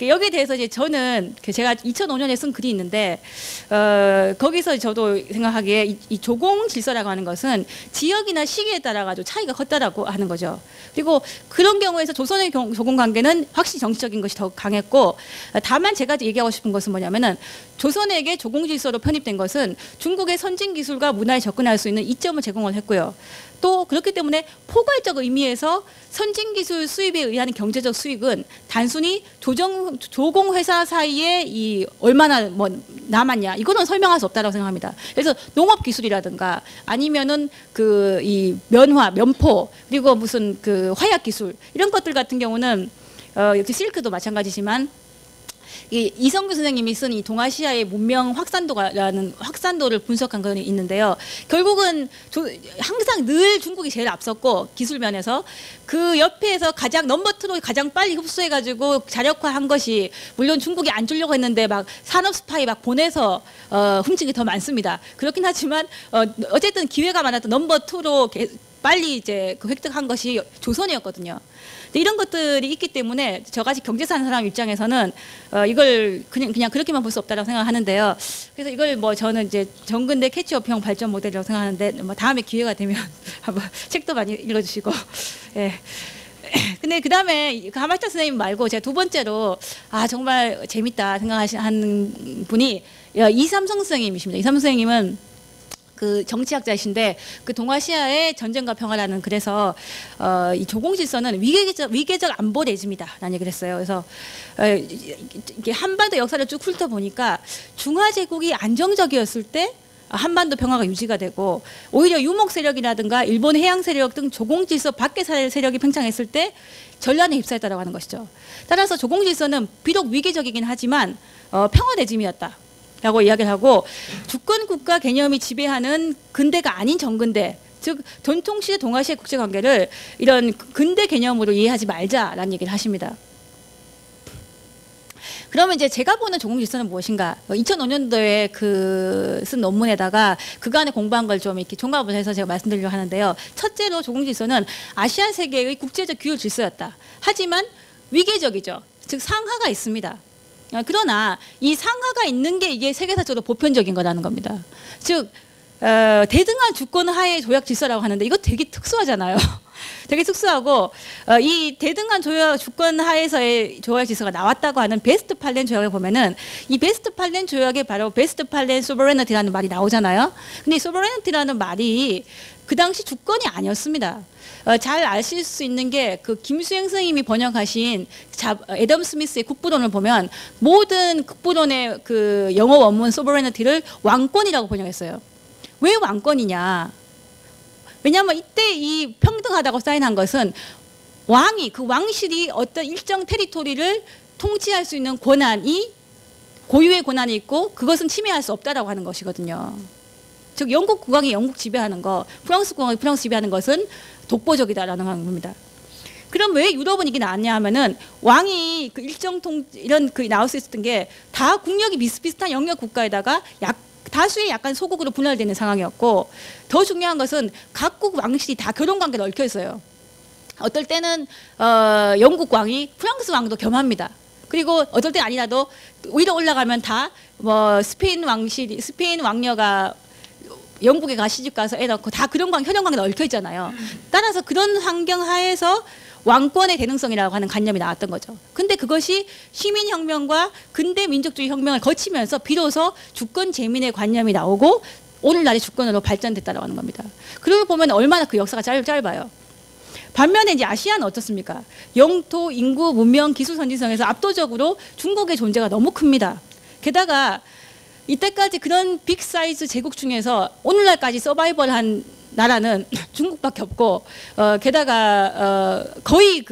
여기에 대해서 이제 저는 제가 2005년에 쓴 글이 있는데, 거기서 저도 생각하기에 이 조공 질서라고 하는 것은 지역이나 시기에 따라 가지고 차이가 컸다라고 하는 거죠. 그리고 그런 경우에서 조선의 조공 관계는 확실히 정치적인 것이 더 강했고, 다만 제가 얘기하고 싶은 것은 뭐냐면은, 조선에게 조공 질서로 편입된 것은 중국의 선진 기술과 문화에 접근할 수 있는 이점을 제공을 했고요. 또 그렇기 때문에 포괄적 의미에서 선진 기술 수입에 의한 경제적 수익은 단순히 조공 회사 사이에 이 얼마나 뭐 남았냐, 이거는 설명할 수 없다고 생각합니다. 그래서 농업 기술이라든가 아니면은 그 이 면포, 그리고 무슨 그 화약 기술, 이런 것들 같은 경우는 역시 실크도 마찬가지지만 이성규 선생님이 쓴 이 동아시아의 문명 확산도라는 확산도를 분석한 건 있는데요. 결국은 항상 늘 중국이 제일 앞섰고 기술 면에서 그 옆에서 가장 넘버2로 가장 빨리 흡수해가지고 자력화한 것이 물론 중국이 안 주려고 했는데 막 산업 스파이 막 보내서 훔친 게 더 많습니다. 그렇긴 하지만 어쨌든 기회가 많았던 넘버2로 빨리 이제 그 획득한 것이 조선이었거든요. 이런 것들이 있기 때문에 저같이 경제사 하는 사람 입장에서는 이걸 그냥 그렇게만 볼 수 없다고 생각하는데요. 그래서 이걸 뭐 저는 이제 정근대 캐치업형 발전 모델이라고 생각하는데 뭐 다음에 기회가 되면 한번 책도 많이 읽어주시고. 예. 근데 그 다음에 하마철 선생님 말고 제가 두 번째로 정말 재밌다 생각하시는 분이 이삼성 선생님이십니다. 이삼성 선생님은 그 정치학자이신데 그 동아시아의 전쟁과 평화라는 그래서 이 조공질서는 위계적 안보 내지입니다라는 얘기를 했어요. 그래서 이게 한반도 역사를 쭉 훑어보니까 중화제국이 안정적이었을 때 한반도 평화가 유지가 되고 오히려 유목 세력이라든가 일본 해양 세력 등 조공질서 밖의 세력이 팽창했을 때 전란에 휩싸였다고 하는 것이죠. 따라서 조공질서는 비록 위계적이긴 하지만 평화 레짐이었다. 라고 이야기를 하고 주권국가 개념이 지배하는 근대가 아닌 정근대 즉 전통시대 동아시아 국제관계를 이런 근대 개념으로 이해하지 말자라는 얘기를 하십니다. 그러면 이제 제가 보는 조공질서는 무엇인가? 2005년도에 쓴 논문에다가 그간에 공부한 걸 좀 이렇게 종합을 해서 제가 말씀드리려고 하는데요. 첫째로 조공질서는 아시아 세계의 국제적 규율 질서였다. 하지만 위계적이죠. 즉 상하가 있습니다. 그러나 이 상하가 있는 게 이게 세계사적으로 보편적인 거라는 겁니다. 즉 대등한 주권 하에 조약 질서라고 하는데 이거 되게 특수하잖아요. 되게 특수하고 이 대등한 주권 하에서의 조약 질서가 나왔다고 하는 베스트팔렌 조약을 보면은 이 베스트팔렌 조약에 바로 베스트팔렌 소버레니티라는 말이 나오잖아요. 근데 이 소버레니티라는 말이 그 당시 주권이 아니었습니다. 잘 아실 수 있는 게 그 김수행 선생님이 번역하신 애덤 스미스의 국부론을 보면 모든 국부론의 그 영어 원문 소버레니티를 왕권이라고 번역했어요. 왜 왕권이냐? 왜냐하면 이때 이 평등하다고 사인한 것은 왕이 그 왕실이 어떤 일정 테리토리를 통치할 수 있는 권한이 고유의 권한이 있고 그것은 침해할 수 없다라고 하는 것이거든요. 즉 영국 국왕이 영국 지배하는 거, 프랑스 국왕이 프랑스 지배하는 것은 독보적이다라는 겁니다. 그럼 왜 유럽은 이게 나왔냐 하면은 왕이 그 일정 이런 그 나올 수 있었던 게 다 국력이 비슷비슷한 영역 국가에다가 다수의 약간 소국으로 분할되는 상황이었고 더 중요한 것은 각국 왕실이 다 결혼 관계를 얽혀 있어요. 어떨 때는 영국 왕이 프랑스 왕도 겸합니다. 그리고 어떨 때 아니라도 위로 올라가면 다 뭐 스페인 왕녀가 영국에 시집 가서 애 낳고 다 그런 혈연 관계가 얽혀 있잖아요. 따라서 그런 환경 하에서 왕권의 대능성이라고 하는 관념이 나왔던 거죠. 근데 그것이 시민혁명과 근대 민족주의 혁명을 거치면서 비로소 주권 재민의 관념이 나오고 오늘날의 주권으로 발전됐다고 하는 겁니다. 그러고 보면 얼마나 그 역사가 짧아요. 반면에 이제 아시아는 어떻습니까? 영토, 인구, 문명, 기술 선진성에서 압도적으로 중국의 존재가 너무 큽니다. 게다가 이때까지 그런 빅 사이즈 제국 중에서 오늘날까지 서바이벌한 나라는 중국밖에 없고 게다가 거의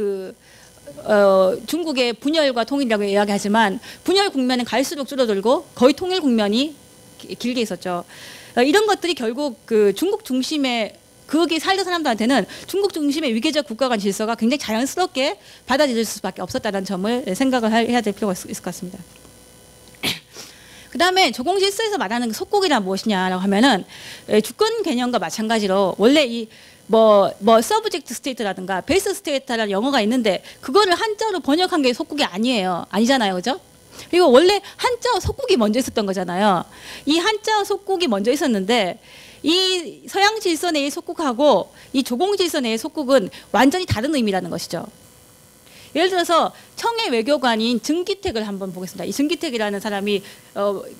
중국의 분열과 통일이라고 이야기하지만 분열 국면은 갈수록 줄어들고 거의 통일 국면이 길게 있었죠. 이런 것들이 결국 그 중국 중심의 거기 살던 사람들한테는 중국 중심의 위계적 국가 간 질서가 굉장히 자연스럽게 받아들일 수밖에 없었다는 점을 생각을 해야 될 필요가 있을 것 같습니다. 그 다음에 조공질서에서 말하는 속국이란 무엇이냐라고 하면은 주권 개념과 마찬가지로 원래 이 서브젝트 스테이트라든가 베이스 스테이트라는 영어가 있는데 그거를 한자로 번역한 게 속국이 아니잖아요, 그죠? 그리고 원래 한자어 속국이 먼저 있었던 거잖아요. 이 한자어 속국이 먼저 있었는데 이 서양 질서 내의 속국하고 이 조공 질서 내의 속국은 완전히 다른 의미라는 것이죠. 예를 들어서 청해 외교관인 증기택을 한번 보겠습니다. 이 증기택이라는 사람이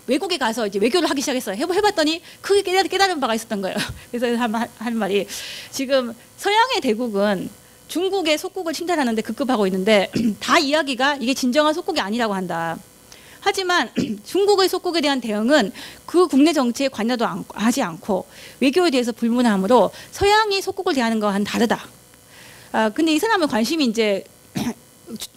외국에 가서 이제 외교를 하기 시작했어요. 해봤더니 크게 깨달은 바가 있었던 거예요. 그래서 한 말이 지금 서양의 대국은 중국의 속국을 침탈하는데 급급하고 있는데 다 이야기가 이게 진정한 속국이 아니라고 한다. 하지만 중국의 속국에 대한 대응은 그 국내 정치에 관여도 하지 않고 외교에 대해서 불문하므로 서양이 속국을 대하는 거와는 다르다. 근데 이 사람은 관심이 이제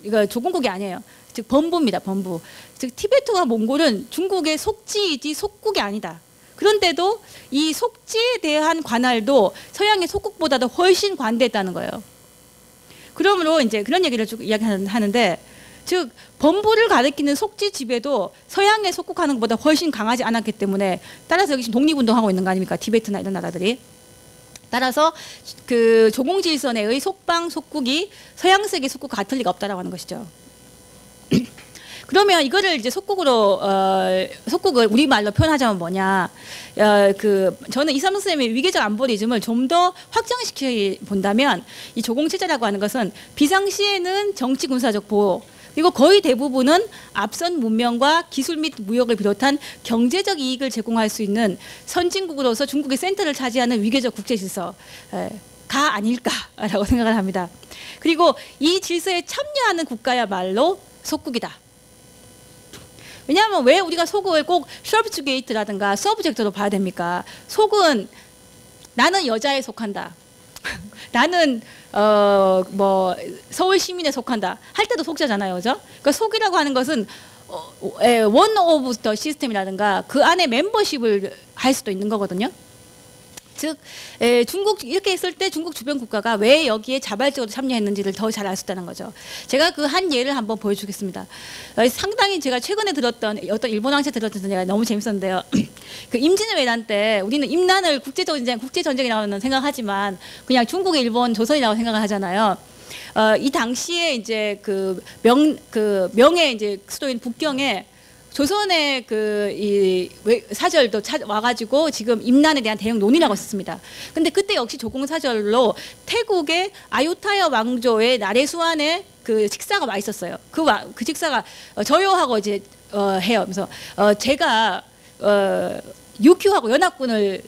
이거 조공국이 아니에요. 즉 범부입니다. 범부. 즉 티베트와 몽골은 중국의 속지이지 속국이 아니다. 그런데도 이 속지에 대한 관할도 서양의 속국보다도 훨씬 관대했다는 거예요. 그러므로 이제 그런 얘기를 쭉 이야기하는데, 즉 범부를 가리키는 속지 지배도 서양의 속국하는 것보다 훨씬 강하지 않았기 때문에, 따라서 여기 지금 독립운동하고 있는 거 아닙니까? 티베트나 이런 나라들이. 따라서 그 조공질서 내의 속방 속국이 서양세계 속국과 같을 리가 없다라고 하는 것이죠. 그러면 이거를 이제 속국을 우리말로 표현하자면 뭐냐? 저는 이삼성 쌤의 위계적 안보리즘을 좀 더 확장시켜 본다면, 이 조공체제라고 하는 것은 비상시에는 정치 군사적 보호, 그리고 거의 대부분은 앞선 문명과 기술 및 무역을 비롯한 경제적 이익을 제공할 수 있는 선진국으로서 중국의 센터를 차지하는 위계적 국제 질서가 아닐까라고 생각을 합니다. 그리고 이 질서에 참여하는 국가야말로 속국이다. 왜냐하면 왜 우리가 속을 꼭 서브주게이트라든가 서브젝트로 봐야 됩니까? 속은 나는 여자에 속한다. 나는 서울 시민에 속한다 할 때도 속자잖아요, 그죠? 그러니까 속이라고 하는 것은 원 오브 더 시스템이라든가 그 안에 멤버십을 할 수도 있는 거거든요. 즉 중국 이렇게 했을 때 중국 주변 국가가 왜 여기에 자발적으로 참여했는지를 더 잘 알 수 있다는 거죠. 제가 그 한 예를 한번 보여주겠습니다. 상당히 제가 최근에 들었던 어떤 일본 왕자 들었던 예가 너무 재밌었는데요. 그 임진왜란 외란 때 우리는 임난을 국제전쟁이라고는 생각하지만 그냥 중국의 일본 조선이라고 생각을 하잖아요. 이 당시에 이제 명의 이제 수도인 북경에 조선의 이 사절도 와가지고 지금 임난에 대한 대응 논의라고 썼습니다. 근데 그때 역시 조공사절로 태국의 아유타야 왕조의 나래수안에 그 식사가 와 있었어요. 그 식사가 저요하고 이제 해요. 그래서 제가 유큐하고 연합군을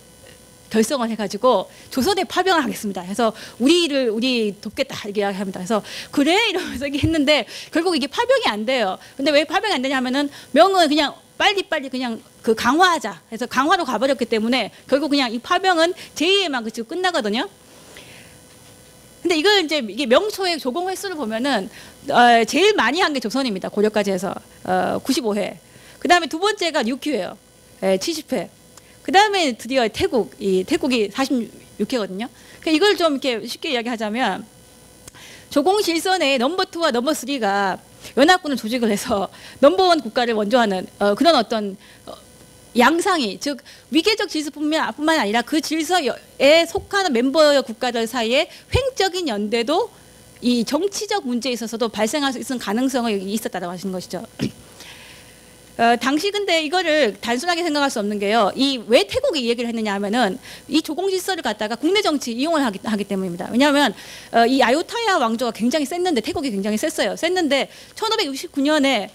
결성을 해가지고 조선에 파병을 하겠습니다. 그래서 우리 돕겠다 이렇게 이야기합니다. 그래서 그래 이러면서 했는데 결국 이게 파병이 안 돼요. 근데 왜 파병이 안 되냐면은 명은 그냥 빨리 그냥 그 강화하자. 그래서 강화로 가버렸기 때문에 결국 그냥 이 파병은 제2회만 그치고 끝나거든요. 근데 이걸 이제 이게 명초의 조공 횟수를 보면은 제일 많이 한 게 조선입니다. 고려까지 해서 95회. 그 다음에 두 번째가 유큐예요. 70회. 그 다음에 드디어 태국이 46회거든요. 그러니까 이걸 좀 이렇게 쉽게 이야기하자면 조공 질서 내에 넘버 2와 넘버 3가 연합군을 조직을 해서 넘버 1 국가를 원조하는 그런 어떤 양상이, 즉 위계적 질서뿐만 아니라 그 질서에 속하는 멤버 국가들 사이에 횡적인 연대도 이 정치적 문제에 있어서도 발생할 수 있는 가능성이 있었다고 하시는 것이죠. 당시 근데 이거를 단순하게 생각할 수 없는 게요. 왜 태국이 이 얘기를 했느냐 하면은 이 조공 질서를 갖다가 국내 정치 이용을 하기 때문입니다. 왜냐하면 이 아유타야 왕조가 굉장히 셌는데, 태국이 굉장히 셌는데 1569년에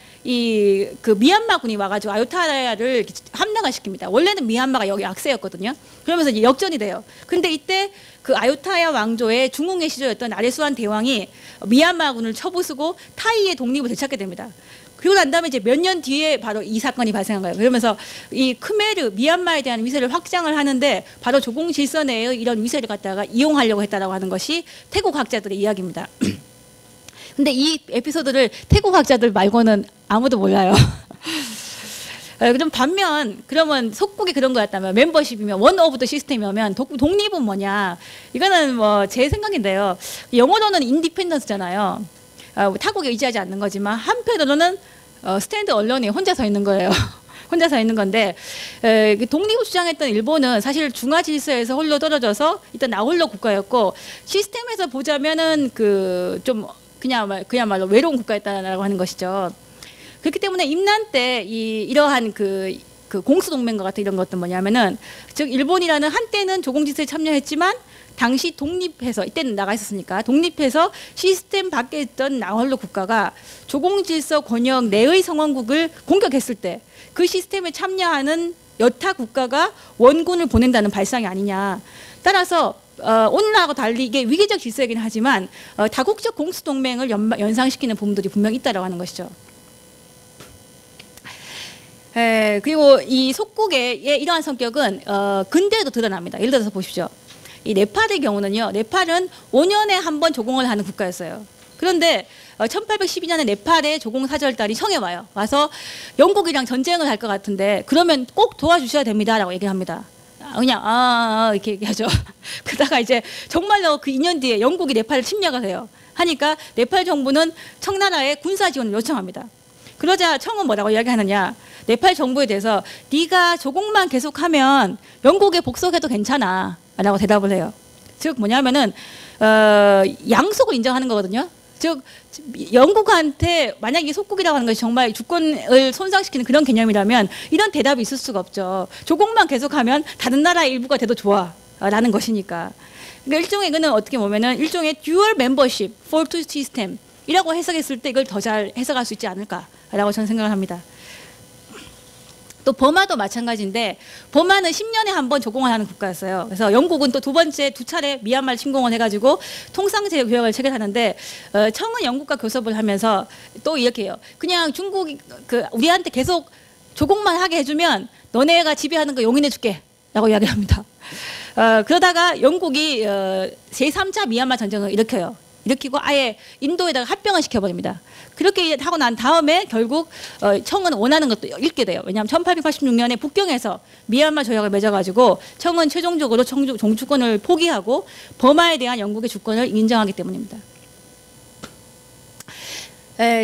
그 미얀마군이 와가지고 아유타야를 함락을 시킵니다. 원래는 미얀마가 여기 악세였거든요. 그러면서 이제 역전이 돼요. 근데 이때 그 아유타야 왕조의 중흥의 시조였던 나레수안 대왕이 미얀마군을 쳐부수고 타이의 독립을 되찾게 됩니다. 그리고 난 다음에 이제 몇 년 뒤에 바로 이 사건이 발생한 거예요. 그러면서 이 크메르, 미얀마에 대한 위세를 확장을 하는데 바로 조공 질서 내의 이런 위세를 갖다가 이용하려고 했다라고 하는 것이 태국 학자들의 이야기입니다. 근데 이 에피소드를 태국 학자들 말고는 아무도 몰라요. 그럼 반면 그러면 속국이 그런 거였다면, 멤버십이면 원 오브 더 시스템이면 독립은 뭐냐? 이거는 뭐 제 생각인데요. 영어로는 인디펜던스잖아요. 타국에 의지하지 않는 거지만 한편으로는 스탠드 언론이 혼자 서 있는 거예요. 혼자 서 있는 건데, 독립을 주장했던 일본은 사실 중화 질서에서 홀로 떨어져서 일단 나홀로 국가였고, 시스템에서 보자면은 좀 그야말로 외로운 국가였다라고 하는 것이죠. 그렇기 때문에 임난 때 이러한 그 공수동맹과 같은 이런 것도 뭐냐면은, 즉 일본이라는 한때는 조공질서에 참여했지만 당시 독립해서, 이때는 나가 있었으니까 독립해서 시스템 밖에 있던 나홀로 국가가 조공질서 권역 내의 성원국을 공격했을 때 그 시스템에 참여하는 여타 국가가 원군을 보낸다는 발상이 아니냐. 따라서 오늘하고 달리 이게 위계적 질서이긴 하지만 다국적 공수동맹을 연상시키는 부분들이 분명히 있다고 하는 것이죠. 그리고 이 속국의 이러한 성격은 근대에도 드러납니다. 예를 들어서 보십시오. 이 네팔의 경우는요, 네팔은 5년에 한 번 조공을 하는 국가였어요. 그런데 1812년에 네팔의 조공사절단이 청에 와요. 와서 영국이랑 전쟁을 할 것 같은데 그러면 꼭 도와주셔야 됩니다라고 얘기를 합니다. 그냥 이렇게 얘기하죠. 그러다가 이제 정말로 그 2년 뒤에 영국이 네팔을 침략을 해요. 하니까 네팔 정부는 청나라에 군사 지원을 요청합니다. 그러자 청은 뭐라고 이야기하느냐? 네팔 정부에 대해서 네가 조공만 계속하면 영국에 복속해도 괜찮아라고 대답을 해요. 즉 뭐냐면은 양속을 인정하는 거거든요. 즉 영국한테 만약에 속국이라고 하는 것이 정말 주권을 손상시키는 그런 개념이라면 이런 대답이 있을 수가 없죠. 조공만 계속하면 다른 나라의 일부가 돼도 좋아라는 것이니까. 그러니까 일종의 이거는 어떻게 보면은 일종의 dual membership for two system이라고 해석했을 때 이걸 더 잘 해석할 수 있지 않을까라고 저는 생각을 합니다. 또 버마도 마찬가지인데 버마는 10년에 한 번 조공을 하는 국가였어요. 그래서 영국은 또 두 차례 미얀마를 침공을 해가지고 통상제 교역을 체결하는데 청은 영국과 교섭을 하면서 또 이렇게 해요. 그냥 중국이 우리한테 계속 조공만 하게 해주면 너네가 지배하는 거 용인해줄게 라고 이야기합니다. 그러다가 영국이 제3차 미얀마 전쟁을 일으키고 아예 인도에다가 합병을 시켜버립니다. 그렇게 하고 난 다음에 결국 청은 원하는 것도 잃게 돼요. 왜냐하면 1886년에 북경에서 미얀마 조약을 맺어가지고 청은 최종적으로 종주권을 포기하고 버마에 대한 영국의 주권을 인정하기 때문입니다.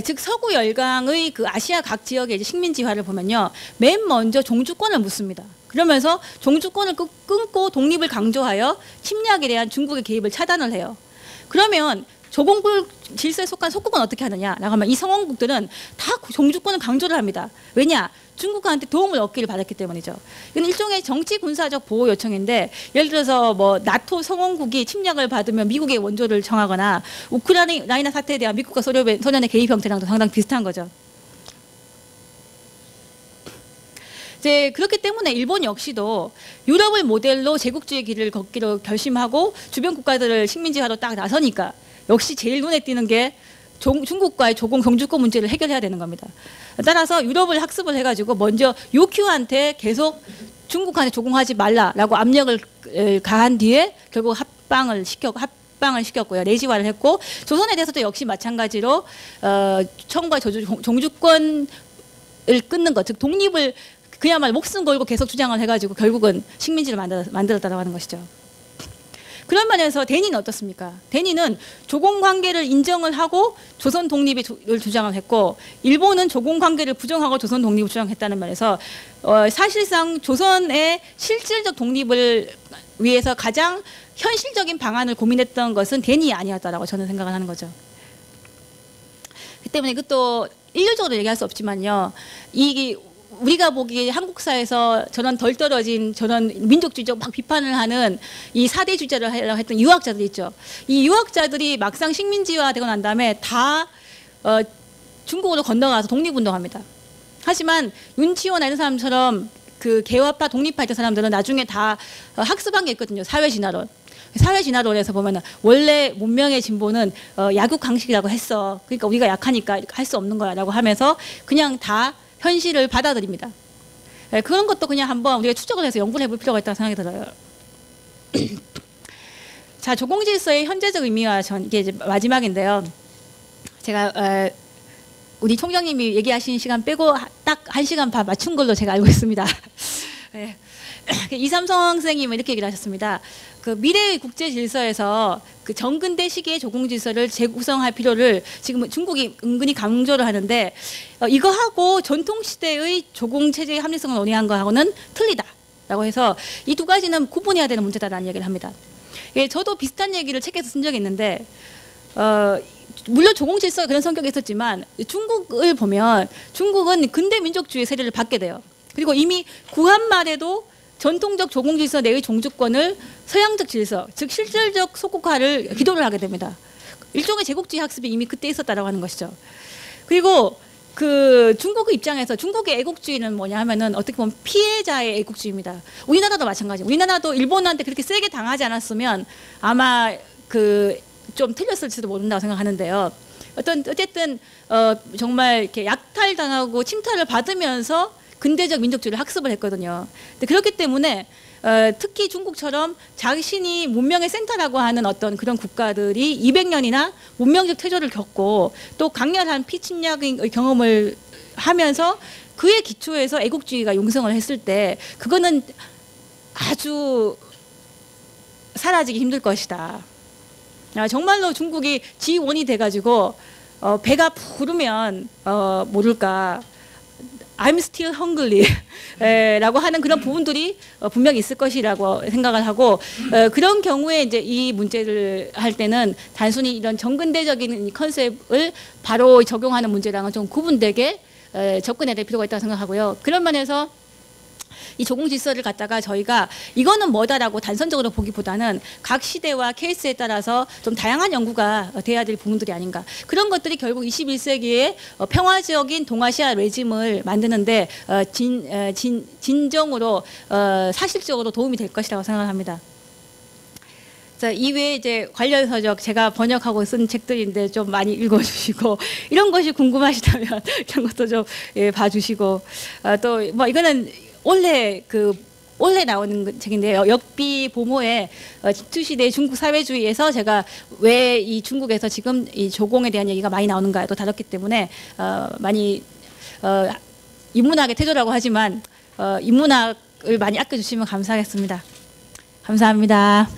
즉 서구 열강의 그 아시아 각 지역의 식민지화를 보면요, 맨 먼저 종주권을 묻습니다. 그러면서 종주권을 끊고 독립을 강조하여 침략에 대한 중국의 개입을 차단을 해요. 그러면 조공국 질서에 속한 속국은 어떻게 하느냐라고 하면 이 성원국들은 다 종주권을 강조를 합니다. 왜냐? 중국한테 도움을 얻기를 받았기 때문이죠. 이건 일종의 정치 군사적 보호 요청인데, 예를 들어서 뭐 나토 성원국이 침략을 받으면 미국의 원조를 청하거나 우크라이나 사태에 대한 미국과 소련의 개입 형태랑도 상당히 비슷한 거죠. 이제 그렇기 때문에 일본 역시도 유럽을 모델로 제국주의 길을 걷기로 결심하고 주변 국가들을 식민지화로 딱 나서니까 역시 제일 눈에 띄는 게 중국과의 종주권 문제를 해결해야 되는 겁니다. 따라서 유럽을 학습을 해가지고 먼저 요큐한테 계속 중국한테 조공하지 말라라고 압력을 가한 뒤에 결국 합방을 시켰고요. 내지화를 했고, 조선에 대해서도 역시 마찬가지로 청과 종주권을 끊는 것, 즉 독립을 그야말로 목숨 걸고 계속 주장을 해가지고 결국은 식민지를 만들었다고 하는 것이죠. 그런 면에서 대니는 어떻습니까? 대니는 조공 관계를 인정을 하고 조선 독립을 주장을 했고, 일본은 조공 관계를 부정하고 조선 독립을 주장했다는 면에서 사실상 조선의 실질적 독립을 위해서 가장 현실적인 방안을 고민했던 것은 대니 아니었다라고 저는 생각을 하는 거죠. 그 때문에 이것도 일률적으로 얘기할 수 없지만요, 우리가 보기에 한국사에서 저런 덜 떨어진 저런 민족주의적 막 비판을 하는 이 사대주의자를 하려고 했던 유학자들 있죠. 이 유학자들이 막상 식민지화 되고 난 다음에 다 중국으로 건너가서 독립운동합니다. 하지만 윤치호나 이런 사람처럼 그 개화파 독립파 있던 사람들은 나중에 다 학습한 게 있거든요. 사회진화론. 사회진화론에서 보면은 원래 문명의 진보는 야국 강식이라고 했어. 그러니까 우리가 약하니까 할 수 없는 거야라고 하면서 그냥 다 현실을 받아들입니다. 그런 것도 그냥 한번 우리가 추적을 해서 연구를 해볼 필요가 있다고 생각이 들어요. 자, 조공질서의 현재적 의미와 이게 이제 마지막인데요. 제가 우리 총장님이 얘기하신 시간 빼고 딱 1시간 반 맞춘 걸로 제가 알고 있습니다. 네. 이삼성 선생님은 이렇게 얘기를 하셨습니다. 그 미래의 국제 질서에서 그 정근대 시기의 조공 질서를 재구성할 필요를 지금 중국이 은근히 강조를 하는데, 이거하고 전통 시대의 조공 체제의 합리성을 논의한 거하고는 틀리다라고 해서 이 두 가지는 구분해야 되는 문제다라는 얘기를 합니다. 예, 저도 비슷한 얘기를 책에서 쓴 적이 있는데, 물론 조공 질서가 그런 성격이 있었지만 중국을 보면 중국은 근대 민족주의 세례를 받게 돼요. 그리고 이미 구한 말에도 전통적 조공 질서 내의 종주권을 서양적 질서, 즉 실질적 속국화를 기도를 하게 됩니다. 일종의 제국주의 학습이 이미 그때 있었다라고 하는 것이죠. 그리고 그 중국의 입장에서 중국의 애국주의는 뭐냐 하면은 어떻게 보면 피해자의 애국주의입니다. 우리나라도 마찬가지. 우리나라도 일본한테 그렇게 세게 당하지 않았으면 아마 좀 틀렸을지도 모른다고 생각하는데요. 어쨌든 정말 이렇게 약탈당하고 침탈을 받으면서 근대적 민족주의를 학습을 했거든요. 근데 그렇기 때문에 특히 중국처럼 자신이 문명의 센터라고 하는 어떤 그런 국가들이 200년이나 문명적 태조를 겪고 또 강렬한 피침략의 경험을 하면서 그의 기초에서 애국주의가 용성을 했을 때 그거는 아주 사라지기 힘들 것이다. 정말로 중국이 G1이 돼가지고 배가 부르면 모를까 I'm still hungry 라고 하는 그런 부분들이 분명히 있을 것이라고 생각을 하고 그런 경우에 이제 이 문제를 할 때는 단순히 이런 정근대적인 컨셉을 바로 적용하는 문제랑은 좀 구분되게 접근해야 될 필요가 있다고 생각하고요. 그런 면에서 이 조공 질서를 갖다가 저희가 이거는 뭐다라고 단선적으로 보기보다는 각 시대와 케이스에 따라서 좀 다양한 연구가 돼야 될 부분들이 아닌가. 그런 것들이 결국 21세기에 평화적인 동아시아 레짐을 만드는데 진정으로 사실적으로 도움이 될 것이라고 생각합니다. 자, 이외에 이제 관련 서적 제가 번역하고 쓴 책들인데 좀 많이 읽어주시고 이런 것이 궁금하시다면 이런 것도 좀 봐주시고 또 뭐 이거는 올해 나오는 책인데요. 역비 보모의 집투시대 중국 사회주의에서 제가 왜 이 중국에서 지금 이 조공에 대한 얘기가 많이 나오는가도 다뤘기 때문에 많이 인문학의 태조라고 하지만 인문학을 많이 아껴주시면 감사하겠습니다. 감사합니다.